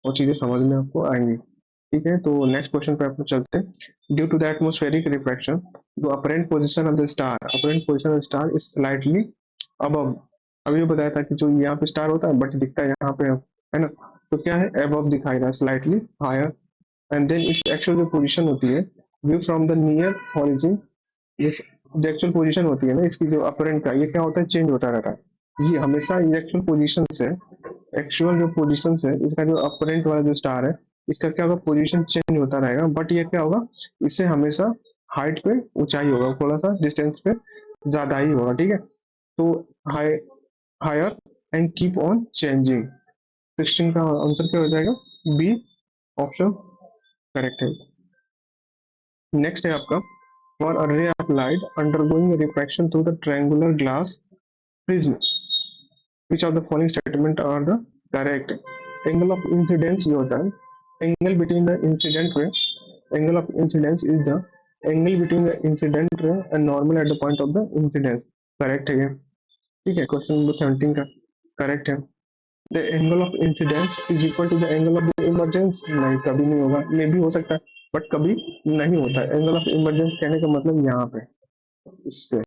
और चीजें समझ में आपको आएंगी, ठीक है। तो नेक्स्ट क्वेश्चन पे आप चलते हैं। Due to the atmospheric refraction the apparent position of the star, apparent position of star is slightly above. अभी भी बताया था कि जो यहाँ पे स्टार होता है बट दिखता है यहाँ पे, है ना। तो क्या है, अबव दिखाई रहा है, स्लाइटली हायर। एंड देन इस एक्चुअल जो पोजीशन होती है, view from the near horizon, ये जो एक्चुअल पोजीशन होती है ना इसकी, जो अपरेंट का, ये क्या होता है, चेंज होता रहता है। ये हमेशा ये एक्चुअल पोजीशन है, एक्चुअल जो पोजीशन है इसका, जो अपरेंट वाला जो स्टार है इसका क्या होगा, पोजीशन चेंज होता रहेगा। बट ये क्या होगा, इससे हमेशा हाइट पे ऊंचाई होगा, थोड़ा सा डिस्टेंस पे ज्यादा ही होगा, ठीक है। तो high higher and keep on changing. 16 का आंसर क्या हो जाएगा, बी ऑप्शन करेक्ट है। नेक्स्ट है आपका, for a ray of light undergoing refraction through the triangular glass prism, which of the following statement are the correct? Angle of incidence ये होता है angle between the incident ray, angle of incidence is the angle between the incident ray and normal at the point of the incidence, correct है ये, ठीक है। Question number 17 का correct है। The angle of incidence is equal to the angle of emergence, नहीं कभी नहीं होगा, मे भी हो सकता है बट कभी नहीं होता है। एंगल ऑफ इमरजेंस कहने का मतलब यहाँ पे इससे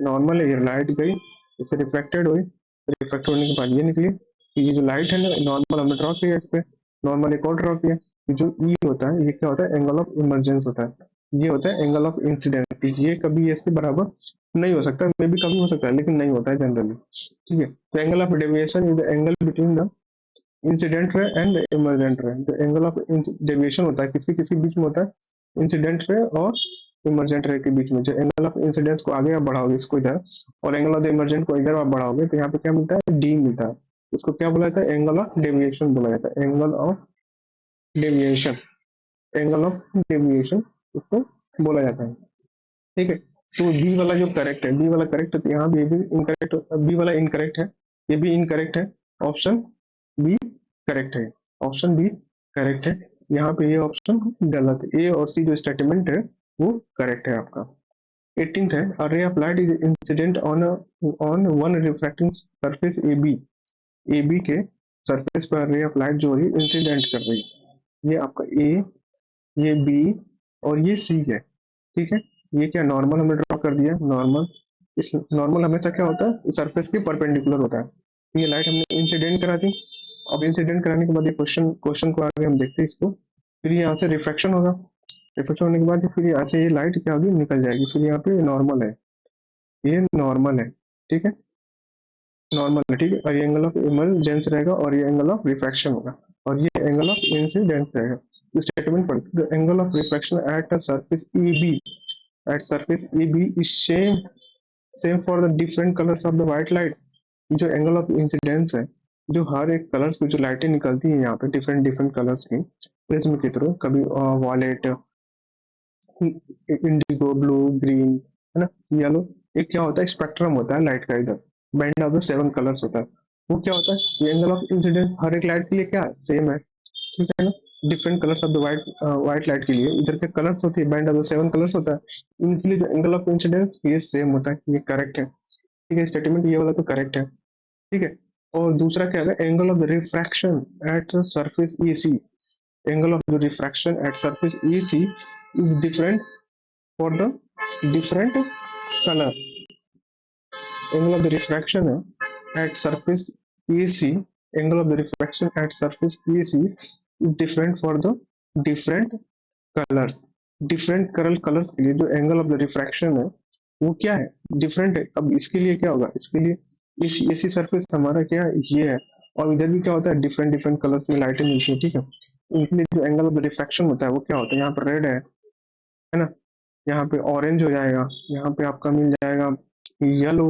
नॉर्मल है, ये लाइट गई, इससे रिफ्लेक्टेड हुई, रिफ्लेक्ट होने के बाद ये निकली। तो ये जो लाइट है ना, नॉर्मल हमने ड्रॉ किया इस पे, नॉर्मल एक और ड्रॉ किया। जो ई होता है ये क्या होता है, एंगल ऑफ इमरजेंस होता है। ये होता है एंगल ऑफ इंसिडेंस, ये कभी इसके बराबर नहीं हो सकता, मे भी कभी हो सकता है लेकिन नहीं होता है जनरली, ठीक है। तो angle of deviation is the angle between the incident ray and emergent ray. तो एंगल ऑफ डेविएशन होता है किसी किसी बीच में होता है इंसिडेंट रे और इमरजेंट रे के बीच में। जो एंगल ऑफ इंसिडेंस को आगे आप बढ़ाओगे इसको इधर, और एंगल ऑफ इमरजेंट को इधर आप बढ़ाओगे तो यहाँ पे क्या मिलता है, डी मिलता है। इसको क्या बोला जाता है, एंगल ऑफ डेविएशन बोला जाता है, angle of deviation, angle of deviation इसको बोला जाता है, ठीक है। तो बी वाला जो करेक्ट है, बी वाला करेक्ट है, तो यहाँ भी इनकरेक्ट, बी वाला इनकरेक्ट है, ये भी इनकरेक्ट है, ऑप्शन बी करेक्ट है, ऑप्शन बी करेक्ट है। यहाँ पे ये ऑप्शन गलत है, ए और सी जो स्टेटमेंट है वो करेक्ट है आपका। 18th है, a ray of light is incident on one refracting surface AB, AB के सरफेस पर रे ऑफ लाइट जो है इंसिडेंट कर रही है। ये आपका ए, ये बी और ये सी है, ठीक है। ये क्या नॉर्मल हमने ड्रॉ कर दिया, नॉर्मल, इस नॉर्मल हमेशा क्या होता है, सरफेस के परपेंडिकुलर होता है। तो ये लाइट हमने इंसिडेंट करा दी। अब इंसिडेंट कराने के बाद ये क्वेश्चन को आगे हम देखते हैं इसको। फिर यहाँ से रिफ्रैक्शन होगा, रिफ्रैक्शन होने के बाद फिर यहाँ से ये लाइट क्या होगी, निकल जाएगी। फिर यहाँ पे नॉर्मल है, ये नॉर्मल है, ठीक है, नॉर्मल है, ठीक है। और ये एंगल ऑफ इमरजेंस रहेगा और ये एंगल ऑफ रिफ्रैक्शन होगा और ये एंगल ऑफ इंसिडेंस रहेगा। तो स्टेटमेंट पढ़, the angle of refraction at a surface AB, at surface AB is same for the different colours of the white light. जो एंगल ऑफ इंसिडेंस है, जो हर एक कलर्स की जो लाइटें निकलती है यहाँ पे डिफरेंट डिफरेंट कलर्स की प्रिज्म के थ्रू, कभी वॉलेट, इंडिगो, ब्लू, ग्रीन, है ना, येलो। एक क्या होता है, स्पेक्ट्रम होता है लाइट का, इधर बैंड ऑफ द 7 कलर्स होता है। वो क्या होता है, ये एंगल ऑफ इंसिडेंस हर एक लाइट के लिए क्या है, सेम है, ठीक है ना। Different colours of the white light के लिए इधर के कलर्स होती है, बैंड ऑफ द 7 कलर्स होता है, इनके लिए जो एंगल ऑफ इंसिडेंस ये सेम होता है, ये करेक्ट है। ठीक है, स्टेटमेंट ये वाला तो करेक्ट है। ठीक है, और दूसरा क्या है, angle of the refraction at surface A C, angle of the refraction at surface A C is different for the different colour. angle of the refraction at surface AC, angle of the refraction at surface AC is different for the different colors। different colors के लिए जो angle of the refraction है वो क्या है, different है। अब इसके लिए क्या होगा, इसके लिए इस AC surface हमारा क्या है, ये है, और इधर भी क्या होता है, different different colors में लाइटें मिलती है। ठीक है, इनके लिए जो angle of the refraction होता है वो क्या होता है, यहाँ पर रेड है ना, यहाँ पे ऑरेंज हो जाएगा, यहाँ पे आपका मिल जाएगा येलो,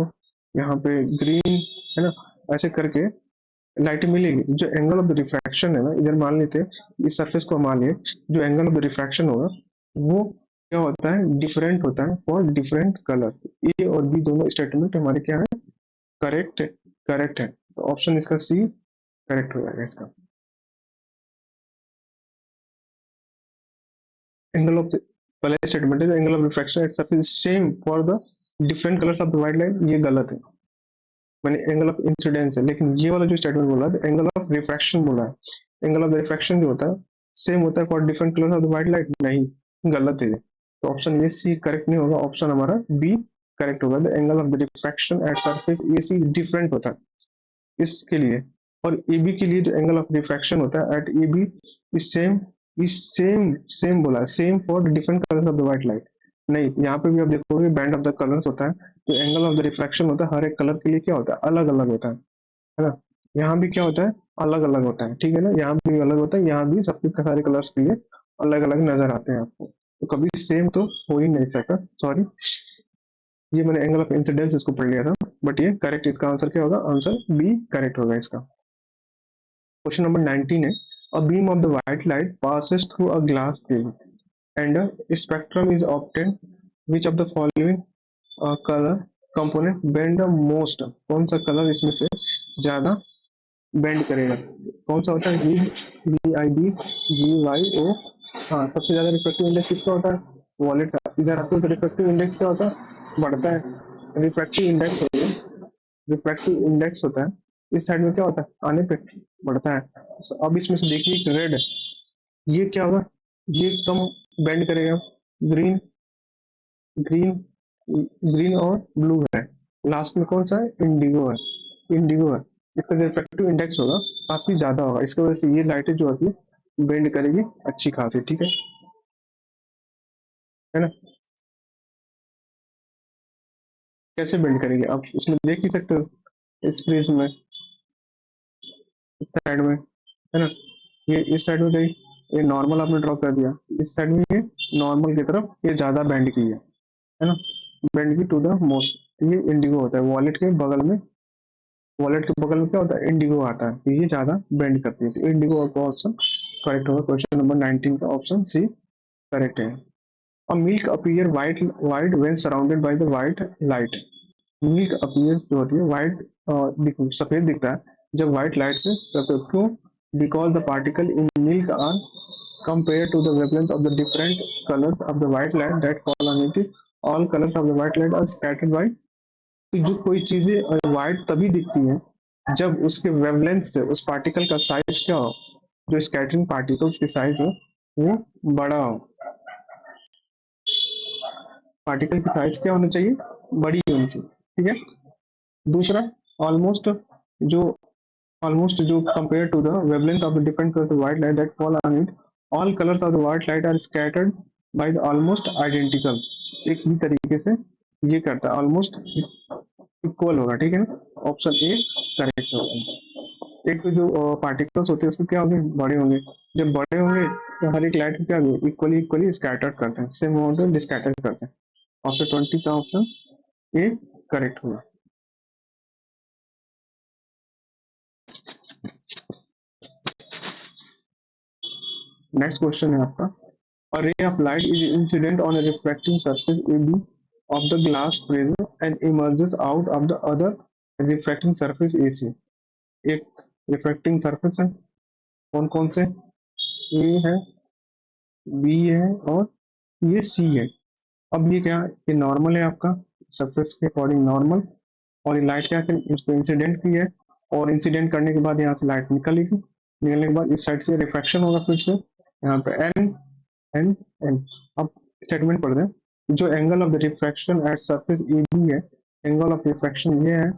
यहाँ पे ग्रीन, है ना, ऐसे करके लाइट मिलेगी। जो एंगल ऑफ द रिफ्रैक्शन है ना, इधर मान लेते हैं इस सरफेस को मान लिए, जो एंगल ऑफ द रिफ्रैक्शन होगा वो क्या होता है, डिफरेंट होता है फॉर डिफरेंट कलर। ए और बी दोनों स्टेटमेंट हमारे क्या है, करेक्ट करेक्ट है, तो ऑप्शन इसका सी करेक्ट हो जाएगा इसका। एंगल ऑफ द पहले स्टेटमेंट है angle of refraction at surface same for the different colours of the white light, ये गलत है, मैंने एंगल ऑफ इंसिडेंस है, लेकिन ये वाला जो स्टेटमेंट बोला है एंगल ऑफ रिफ्रैक्शन बोला है। एंगल ऑफ रिफ्रैक्शन जो होता है सेम होता है for different colour of the white light, नहीं, गलत है, तो ऑप्शन ए सी करेक्ट नहीं होगा, ऑप्शन हमारा बी करेक्ट होगा। The angle of the refraction at surface A C different होता है इसके लिए, और ए बी के लिए जो एंगल ऑफ रिफ्रैक्शन होता है at A B is same बोला है, same for different colour of the white light, नहीं, यहाँ पे भी आप देखोगे बैंड ऑफ द कलर्स होता है, तो एंगल ऑफ द रिफ्रैक्शन होता है हर एक कलर के लिए क्या होता है, अलग अलग होता है ना, यहाँ भी क्या होता है, अलग अलग होता है। ठीक है ना, यहाँ भी अलग होता है, यहाँ भी सबके सारे कलर्स के लिए अलग अलग नजर आते हैं आपको, तो कभी सेम तो हो ही नहीं सकता, सॉरी, ये मैंने एंगल ऑफ इंसिडेंस इसको पढ़ लिया था, बट ये करेक्ट, इसका आंसर क्या होगा, आंसर बी करेक्ट होगा इसका। क्वेश्चन नंबर 19 है, a beam of the white light passes through a glass plate and a spectrum is obtained, which of the following color component bend the most, कौन सा colour इसमें से ज्यादा bend करेगा, कौन सा होता है, V I B G Y O, हाँ, सबसे ज्यादा रिफ्रैक्टिव इंडेक्स किसका होता है, वॉलेट का। इधर आपको रिफ्रैक्टिव इंडेक्स क्या होता है, बढ़ता है, रिफ्रैक्टिव इंडेक्स होता है, इस साइड में क्या होता है, आने पे बढ़ता है। अब इसमें से देखिए रेड, ये क्या होगा, ये कम बेंड करेगा, ग्रीन ग्रीन ग्रीन और ब्लू है, लास्ट में कौन सा है, इंडिगो है, इसका जो रिफ्रैक्टिव इंडेक्स होगा काफी ज्यादा होगा, इसकी वजह से ये लाइटें जो होती है बेंड करेगी अच्छी खासी। ठीक है ना, कैसे बेंड करेगी आप इसमें देख ही सकते हो, इस प्रिज्म में, इस साइड में, है ना, ये इस साइड में गई, ये नॉर्मल आपने ड्रॉ कर दिया, इस साइड में ये नॉर्मल की तरफ ये ज्यादा बेंड की है ना, बेंड की टू द मोस्ट, ये इंडिगो होता है, वॉलेट के बगल में क्या होता है, इंडिगो आता है, तो ये ज्यादा बेंड करती है, तो इंडिगो का ऑप्शन करेक्ट होगा, क्वेश्चन नंबर 19 का ऑप्शन सी करेक्ट है। अब milk appear white white when surrounded by the white light, milk appear जो होती है वाइट, सफेद दिखता है जब व्हाइट लाइट से सफेद, क्यों, because the particle in milk are compared to the wavelength of the different colors of the white light that fall on it, all colors of the white light are scattered by, कि जो कोई चीजें white तभी दिखती हैं जब उसके wavelength से उस पार्टिकल का साइज क्या हो, जो स्कैटरिंग पार्टिकल्स की साइज हो वो बड़ा हो, पार्टिकल की साइज क्या होनी चाहिए, बड़ी होनी चाहिए। ठीक है, दूसरा ऑलमोस्ट जो जो compared to the wavelength of the different colors of white light that fall on it, all colors of the white light are scattered by the almost identical, एक ही तरीके से ये करता है, ऑलमोस्ट इक्वल होगा। ठीक है ना, ऑप्शन ए करेक्ट होगा। एक तो जो पार्टिकल्स होते हैं उसके क्या होंगे, बड़े होंगे, जब बड़े होंगे तो हर एक लाइट क्या होगी, इक्वली इक्वली स्कैटर करते हैं, सेम अमाउंट में डिस्कैटर करते हैं, ऑप्शन 20 का ऑप्शन ए करेक्ट होगा। नेक्स्ट क्वेश्चन है आपका, a ray of light is incident on a refracting surface AB of the glass prism and emerges out of the other refracting surface AC। एक refracting surface है, कौन कौन से, ए है, B है और ये सी है। अब ये क्या, ये नॉर्मल है आपका, सरफेस के अकॉर्डिंग नॉर्मल, और ये लाइट क्या है, इसको इंसिडेंट की है, और इंसिडेंट करने के बाद यहाँ से लाइट निकलेगी, निकलने के बाद इस साइड से रिफ्रैक्शन होगा फिर से यहाँ पे एन एन एन। अब स्टेटमेंट पढ़ दें, जो angle of the refraction at surface A B है, एंगल ऑफ रिफ्रैक्शन ये है,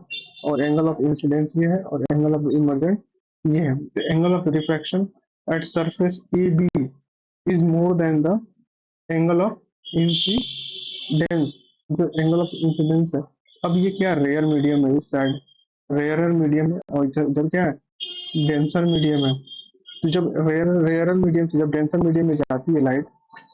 और एंगल ऑफ इंसिडेंस ये है, और एंगल ऑफ इमर्जेंट ये है। Angle of refraction at surface A B is more than the angle of incidence, जो एंगल ऑफ इंसिडेंस है। अब ये क्या, रेयर मीडियम है इस साइड, रेयरर मीडियम है, और इधर क्या है, डेंसर मीडियम है। तो जब रेयरर मीडियम से जब डेंसर मीडियम में जाती है लाइट,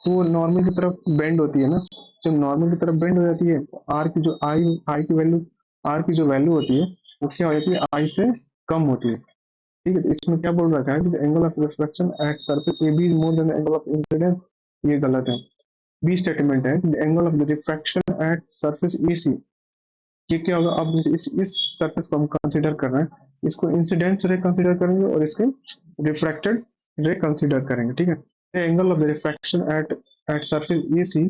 तो वो नॉर्मल की तरफ बेंड होती है ना, जब नॉर्मल की तरफ बेंड हो जाती है, तो आर की जो आई की वैल्यू, आर की जो वैल्यू होती है वो क्या हो जाती है, आई से कम होती है। ठीक है, तो इसमें क्या बोल रखा है कि angle of reflection at surface A B is more than angle of incidence, ये गलत है। बी स्टेटमेंट है, angle of the refraction at surface A C, ये क्या होगा, अब इस सरफेस को हम कंसीडर कर रहे हैं, इसको इंसिडेंस रे कंसीडर करेंगे और इसके रिफ्रैक्टेड रे कंसीडर करेंगे। ठीक है, angle of the refraction at surface A C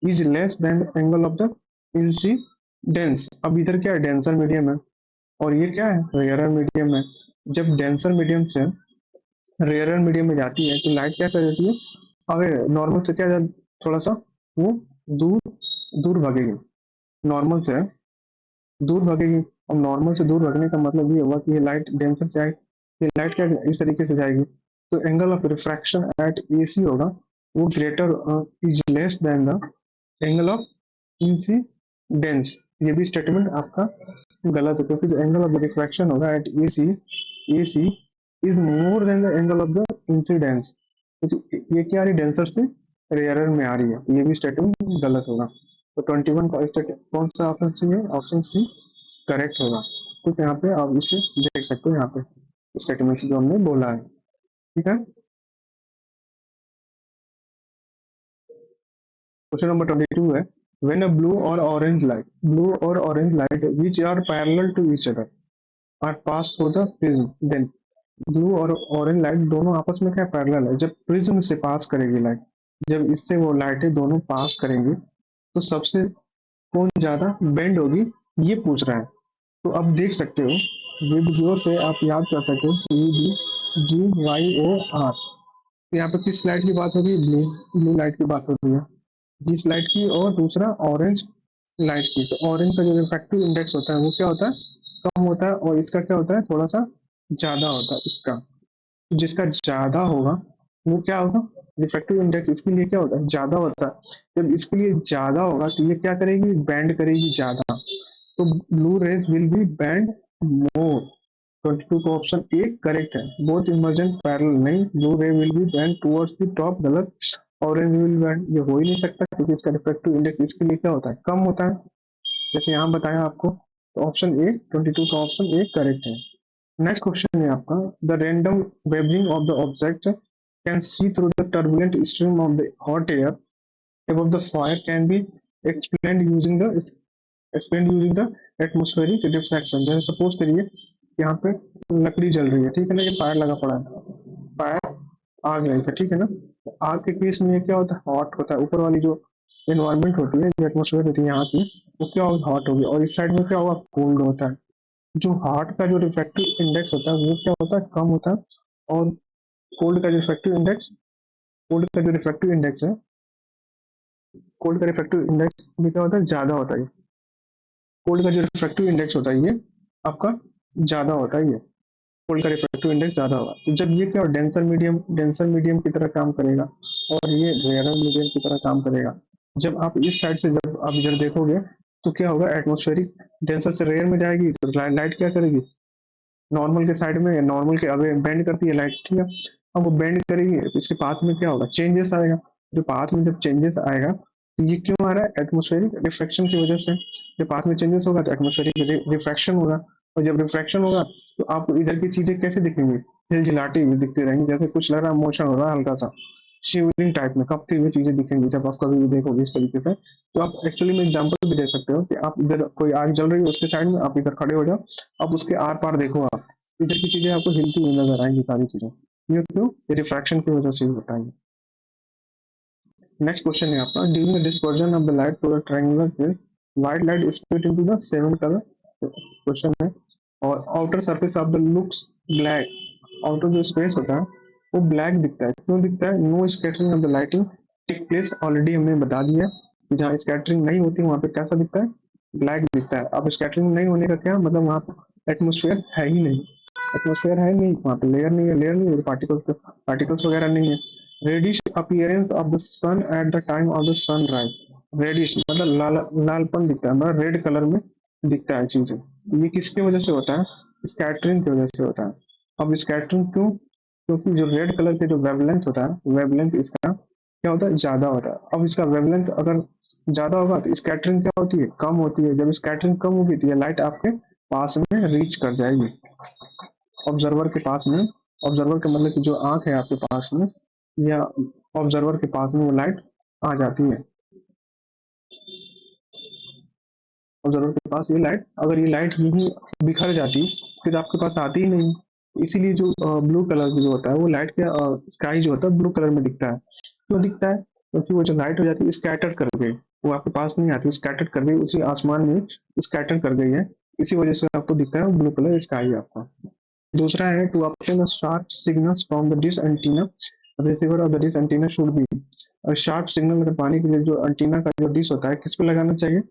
is less than angle of the incidence. अब इधर क्या है, डेंसर मीडियम है, और ये क्या है, रेयरर मीडियम है। जब डेंसर मीडियम से रेयरर मीडियम में जाती है तो लाइट क्या कर देती है, अगर नॉर्मल से क्या थोड़ा सा वो दूर दूर भागेगी, नॉर्मल से दूर भागेगी। अब नॉर्मल से दूर भागने का मतलब ये होगा कि ये लाइट डेंसर से आएगी, ये लाइट क्या इस तरीके से जाएगी, तो angle of refraction at A C होगा वो greater is less than the angle of incidence. ये भी स्टेटमेंट आपका गलत है, क्योंकि एंगल ऑफ द रिफ्रैक्शन होगा at A C is more than the angle of the incidence, क्योंकि ये क्या आ रही है, डेंसर से रेयरर में आ रही है, तो ये भी स्टेटमेंट गलत होगा। तो 21 का कौन सा ऑप्शन सी है, ऑप्शन सी करेक्ट होगा। कुछ यहाँ पे आप इसे देख सकते हो, यहाँ पे स्टेटमेंट जो हमने बोला है। ठीक है, क्वेश्चन नंबर 22 है, व्हेन अ ब्लू और orange light which are parallel to each other are pass through the prism, then blue और ऑरेंज लाइट दोनों आपस में क्या पैरेलल है, जब प्रिज्म से पास करेगी लाइट, जब इससे वो लाइटें दोनों पास करेंगी तो सबसे कौन ज्यादा बेंड होगी, ये पूछ रहा है। तो अब देख सकते हो, वीडियो से आप याद कर सकते हो, GYOR। यहाँ पे किस लाइट की बात हो रही है, ब्लू लाइट की बात हो रही है, जिस लाइट की, और दूसरा ऑरेंज लाइट की। तो ऑरेंज का जो रिफ्रैक्टिव इंडेक्स होता है वो क्या होता है, कम होता है, और इसका क्या होता है, थोड़ा सा ज्यादा होता है इसका। जिसका ज्यादा होगा वो क्या होगा, रिफ्रैक्टिव इंडेक्स इसके लिए क्या होता है, ज्यादा होता है। जब इसके लिए ज्यादा होगा तो ये क्या करेगी, बैंड करेगी ज्यादा, तो blue rays will be bend more. 22 का ऑप्शन ए करेक्ट है, बोथ इमर्जेंट पैरेलल नहीं, blue ray will be bend towards the top गलत, ऑरेंज विल बैंड ये हो ही नहीं सकता, क्योंकि इसका रिफ्रैक्टिव इंडेक्स इसके लिए क्या होता है, कम होता है, जैसे यहाँ बताया आपको। तो ऑप्शन ए 22 का ऑप्शन ए करेक्ट है। नेक्स्ट क्वेश्चन है आपका, the random wavering of the object can see through the turbulent stream of the hot air above the fire can be explained using the atmospheric refraction. जैसे suppose करिए यहाँ पे लकड़ी जल रही है, ठीक है ना, ये फायर लगा पड़ा है, फायर आग रही है, ठीक है ना। तो आग के केस में ये क्या होता है, हॉट होता है, ऊपर वाली जो एनवायरमेंट होती है, जो एटमोस्फेयर होती है यहाँ की, वो क्या होगा, हॉट होगी, और इस साइड में क्या होगा, कोल्ड होता है। जो हॉट का जो रिफ्रैक्टिव इंडेक्स होता है वो क्या होता है, कम होता है, और कोल्ड का जो रिफ्रैक्टिव इंडेक्स कोल्ड का जो रिफ्रैक्टिव इंडेक्स है कोल्ड का रिफ्रैक्टिव इंडेक्स भी क्या होता है, ज्यादा होता है। कोल्ड का जो रिफ्रैक्टिव इंडेक्स होता है ये आपका ज्यादा होता है, ये कोल्ड का रिफ्रैक्टिव इंडेक्स ज्यादा होगा। तो जब ये क्या, डेंसर मीडियम की तरह काम करेगा, और ये रेयर मीडियम की तरह काम करेगा। जब आप इस साइड से जब आप इधर देखोगे तो क्या होगा, एटमोस्फेरिक डेंसर से रेयर में जाएगी तो लाइट क्या करेगी, नॉर्मल के साइड में, नॉर्मल के अवे बेंड करती है लाइट, ठीक है। अब वो बेंड करेगी तो इसके पाथ में क्या होगा, चेंजेस आएगा। जो पाथ में जब चेंजेस आएगा तो ये क्यों आ रहा है, एटमोस्फेरिक रिफ्रैक्शन की वजह से। जब पाथ में चेंजेस होगा तो एटमोस्फेरिक रिफ्रैक्शन होगा, और जब रिफ्रैक्शन होगा तो आपको इधर की चीजें कैसे दिखेंगी, हिलझिलाती हुई दिखती रहेंगी, जैसे कुछ लग रहा है, मोशन हो रहा है हल्का सा, शिवरिंग टाइप में कपती हुई चीजें दिखेंगी जब आप कभी भी देखोगे इस तरीके से। तो आप एक्चुअली में एग्जांपल भी दे सकते हो कि आप इधर कोई आग जल रही है उसके साइड में, आप इधर खड़े हो जाओ, आप उसके आर पार देखो, आप इधर की चीजें आपको हिलती हुई नजर आएंगी सारी चीजें। ये क्यों? रिफ्रैक्शन की वजह से होता है। नेक्स्ट क्वेश्चन है आपका, during the dispersion of the light through the triangular prism white light split into the seven colour. Question है, और outer surface of the looks black, outer जो स्पेस होता है वो ब्लैक दिखता है। क्यों दिखता है? No scattering of the lighting take place, already हमने बता दिया। जहाँ स्कैटरिंग नहीं होती वहाँ पे कैसा दिखता है? ब्लैक दिखता है। अब स्कैटरिंग नहीं होने का क्या मतलब? वहाँ पे एटमोसफेयर है ही नहीं, एटमोसफेयर है नहीं वहाँ पे, लेयर नहीं है, लेयर नहीं है, पार्टिकल्स पार्टिकल्स वगैरह नहीं है। Reddish appearance of the sun at the time of the sunrise, reddish मतलब लाल, लालपन दिखता है, मतलब रेड कलर में दिखता है चीजें। ये किसकी वजह से होता है? स्कैटरिंग की वजह से होता है। अब स्कैटरिंग क्यों? क्योंकि जो रेड कलर के जो वेवलेंथ होता है, वेवलेंथ इसका क्या होता है? ज्यादा होता है। अब इसका वेवलेंथ अगर ज्यादा होगा तो स्कैटरिंग क्या होती है? कम होती है। जब स्कैटरिंग कम होगी तो ये लाइट आपके पास में रीच कर जाएगी, ऑब्जर्वर के पास में। ऑब्जर्वर का मतलब कि जो आंख है आपके पास में, या ऑब्जर्वर के पास में वो लाइट आ जाती है। ऑब्जर्वर के पास ये लाइट, अगर ये लाइट यहीं बिखर जाती फिर आपके पास आती ही नहीं। इसीलिए जो ब्लू कलर जो होता है वो लाइट के, स्काई जो होता है ब्लू कलर में दिखता है। क्यों दिखता है? क्योंकि वो जो लाइट हो जाती है स्कैटर कर गई, वो आपके पास नहीं आती, स्कैटर कर गई उसी आसमान में, स्कैटर कर गई है। इसी वजह से आपको दिखता है ब्लू कलर स्काई आपका। दूसरा है, to obtain sharp signals from the dish antenna, receiver of the dish antenna should be, और शार्प सिग्नल अगर पाने के लिए जो एंटीना का जो डिश होता है किस पे लगाना चाहिए?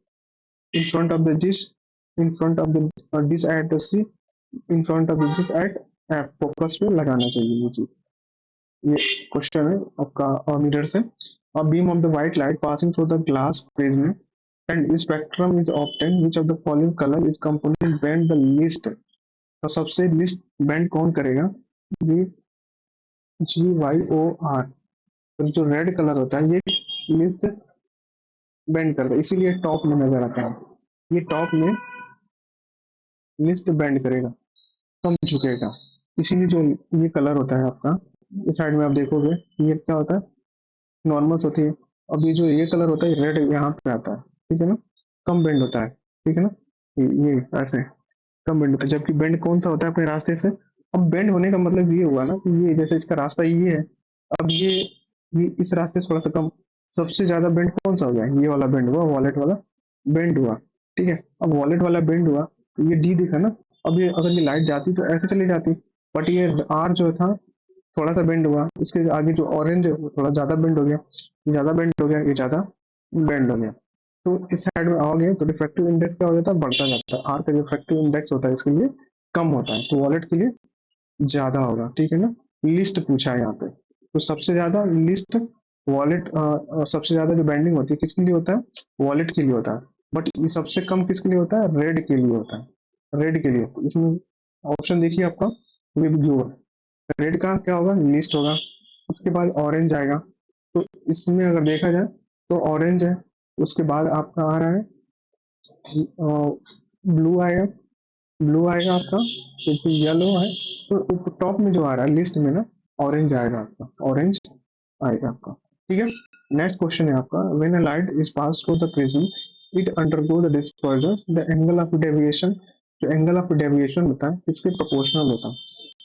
In front of the dish, in front of the dish at the C, in front of the dish at F, focus पे लगाना चाहिए ये चीज। ये क्वेश्चन है आपका मिरर से। A beam of the white light passing through the glass prism and spectrum is obtained, which of the following color is component bend the least? तो सबसे लिस्ट बैंड कौन करेगा? ये GYOR, तो जो रेड कलर होता है ये लिस्ट बैंड करता है, इसीलिए टॉप में नजर आता है। ये टॉप में लिस्ट बैंड करेगा, कम झुकेगा। इसीलिए जो ये कलर होता है आपका, इस साइड में आप देखोगे ये क्या होता है? नॉर्मल्स होती है। अब ये जो ये कलर होता है रेड यहाँ पे आता है, ठीक है ना? कम बेंड होता है, ठीक है ना? ये ऐसे कम बेंड होता है, जबकि बेंड कौन सा होता है अपने रास्ते से? अब बेंड होने का मतलब ये हुआ ना कि ये जैसे इसका रास्ता ये है, अब ये इस रास्ते से थोड़ा सा कम, सबसे ज्यादा बेंड कौन सा हो गया? ये वाला बेंड हुआ, वॉलेट वाला बेंड हुआ, ठीक है। अब वॉलेट वाला बेंड हुआ तो ये डी दिखा ना। अब ये अगर ये लाइट जाती तो ऐसे चली जाती, बट ये आर जो था थोड़ा सा बेंड हुआ, इसके आगे जो ऑरेंज है वो थोड़ा ज्यादा बेंड हो गया, ये ज्यादा बेंड हो गया, ये ज्यादा बेंड हो गया। तो इस साइड में आओगे तो रिफ्रैक्टिव इंडेक्स क्या हो जाता है? बढ़ता जाता है। आर का जो रिफ्रैक्टिव इंडेक्स होता है इसके लिए कम होता है, तो वॉलेट के लिए ज्यादा होगा, ठीक है ना? लिस्ट पूछा है यहाँ पे, तो सबसे ज्यादा लिस्ट वॉलेट, सबसे ज्यादा जो बैंडिंग होती है किसके लिए होता है? वॉलेट के लिए होता है। बट ये सबसे कम किसके लिए होता है? रेड के लिए होता है, रेड के लिए। तो इसमें ऑप्शन देखिए आपका विद ब्लू, रेड का क्या होगा? लिस्ट होगा। उसके बाद ऑरेंज आएगा, तो इसमें अगर देखा जाए तो ऑरेंज है। उसके बाद आपका आ रहा है ब्लू आएगा, ब्लू आएगा आपका, फिर येलो है। तो टॉप में जो आ रहा है लिस्ट में ना, ऑरेंज आएगा आपका, ऑरेंज आएगा आपका, ठीक है। नेक्स्ट क्वेश्चन है आपका, when a light is pass through the prism it undergo the dispersion, the angle of deviation, जो एंगल ऑफ डेविएशन होता है इसके प्रोपोर्शनल होता है,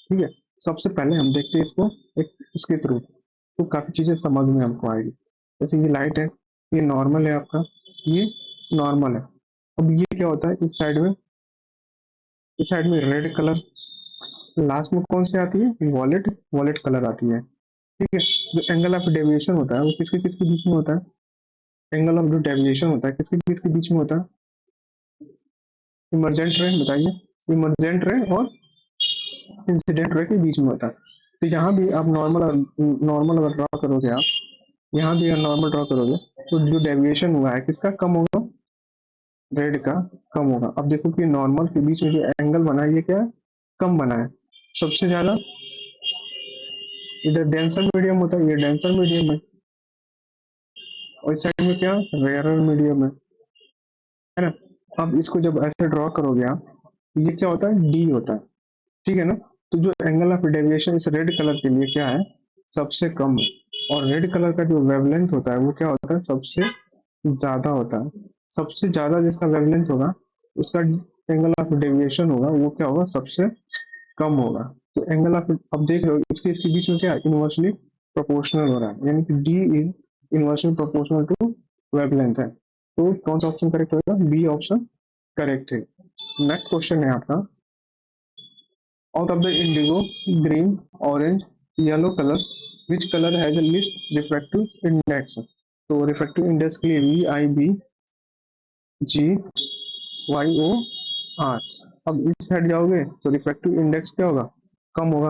ठीक है। सबसे पहले हम देखते हैं इसको एक इसके थ्रू, तो काफी चीजें समझ में हमको आएगी। जैसे ये लाइट है, ये नॉर्मल है आपका, ये नॉर्मल है। अब ये क्या होता है? इस साइड में रेड कलर, लास्ट में कौन सी आती है? वॉलेट, वॉलेट कलर आती है, ठीक है। जो एंगल ऑफ डेविएशन होता है वो किसके किसके बीच में होता है? एंगल ऑफ जो डेविएशन होता है किसके किसके बीच में होता है? इमरजेंट रे, बताइए। इमरजेंट रे और इंसिडेंट रे के बीच में होता है। तो यहाँ भी आप नॉर्मल अगर ड्रॉ करोगे आप, यहाँ भी अगर नॉर्मल ड्रॉ करोगे तो जो डेविएशन हुआ है किसका कम होगा? रेड का कम होगा। अब देखो कि नॉर्मल के बीच में जो एंगल बना है ये क्या है? कम बना है। सबसे ज्यादा इधर डेंसर मीडियम होता है, ये डेंसर मीडियम है, और इस साइड में क्या? रेयरर मीडियम है ना? अब इसको जब ऐसे ड्रॉ करोगे आप, ये क्या होता है? डी होता है, ठीक है ना? तो जो एंगल ऑफ डेविएशन इस रेड कलर के लिए क्या है? सबसे कम है। और रेड कलर का जो वेवलेंथ होता है वो क्या होता है? सबसे ज्यादा होता है। सबसे ज्यादा जिसका वेवलेंथ होगा उसका एंगल ऑफ डेविएशन होगा वो क्या होगा? सबसे कम होगा। तो एंगल आप अब देख रहे हो इसके इसके बीच में क्या इनवर्सली प्रोपोर्शनल हो रहा है, यानी कि D is inversely proportional to wavelength है। तो कौन सा ऑप्शन करेक्ट होगा? बी ऑप्शन करेक्ट है। नेक्स्ट क्वेश्चन है आपका, out of the indigo, green, orange, yellow colour, which colour has the least refractive index? तो रिफ्रैक्टिव इंडेक्स के लिए V I B G Y O R. अब इस side जाओगे तो रिफ्रैक्टिव इंडेक्स क्या होगा? कम होगा।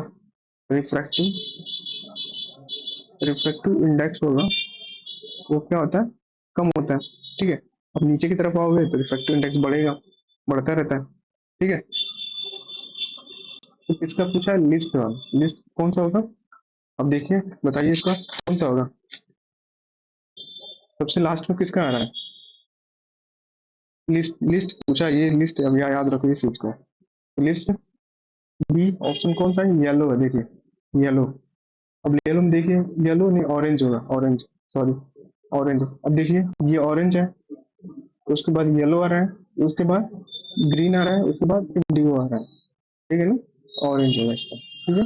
रिफ्रैक्टिव रिफ्रैक्टिव इंडेक्स होगा, वो क्या होता है? कम होता है। ठीक है। अब नीचे की तरफ आओगे तो रिफ्रैक्टिव इंडेक्स बढ़ेगा, बढ़ता रहता है। ठीक है। तो किसका पूछा है? लिस्ट वाला। लिस्ट कौन सा होगा? अब देखिए, बताइए इसका कौन सा होगा? सबसे लास्ट में किसका आ रहा है? लिस्ट लिस्ट पूछा, ये लिस्ट अब यहाँ याद रखो इस चीज को। लिस्ट बी ऑप्शन कौन सा है? येलो है, देखिए येलो। अब येलो में देखिए, येलो नहीं ऑरेंज होगा, ऑरेंज, सॉरी ऑरेंज। अब देखिए ये ऑरेंज है, उसके बाद येलो आ रहा है, उसके बाद ग्रीन आ रहा है, उसके बाद इंडिगो आ रहा है। ठीक है ना? ऑरेंज होगा इसका। ठीक है।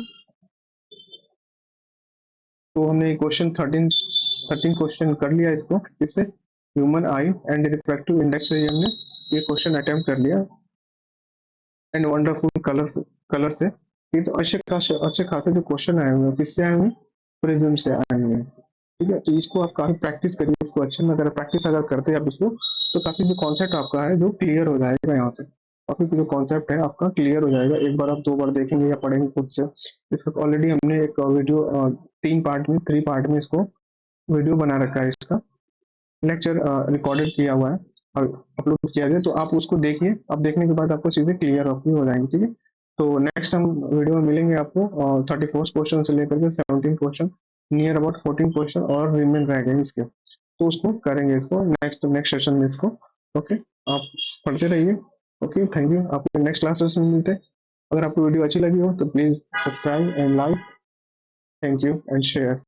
तो हमने क्वेश्चन 13 क्वेश्चन कर लिया इसको, इससे human eye and refractive index से हमने ये क्वेश्चन अटेम्प्ट कर लिया। एंड वंडरफुल कलर से ये तो अच्छे खासे जो क्वेश्चन आए हुए हैं, किससे आए हुए हैं? प्रिज्म से आए हुए हैं। ठीक है। तो इसको आप काफी प्रैक्टिस करिए, इसको अच्छे में अगर प्रैक्टिस अगर करते हैं आप इसको, तो काफी जो कॉन्सेप्ट आपका है जो क्लियर हो जाएगा यहाँ पे। काफी जो कॉन्सेप्ट है आपका क्लियर हो जाएगा, एक बार आप 2 बार देखेंगे या पढ़ेंगे खुद से। इसका ऑलरेडी हमने एक वीडियो 3 पार्ट में इसको वीडियो बना रखा है, इसका लेक्चर रिकॉर्डेड किया हुआ है और अपलोड किया गया, तो आप उसको देखिए। आप देखने के बाद आपको चीजें क्लियर हो जाएंगी। ठीक है। तो नेक्स्ट हम वीडियो में मिलेंगे आपको 34 क्वेश्चन से लेकर के 17 क्वेश्चन, नियर अबाउट 14 क्वेश्चन और रिमेन रह गए इसके, तो उसको करेंगे इसको नेक्स्ट नेक्स्ट सेशन में इसको। ओके। आप पढ़ते रहिए। Okay, thank you. आपको नेक्स्ट क्लासेस में मिलते हैं। अगर आपको वीडियो अच्छी लगी हो तो please subscribe and like. Thank you and share.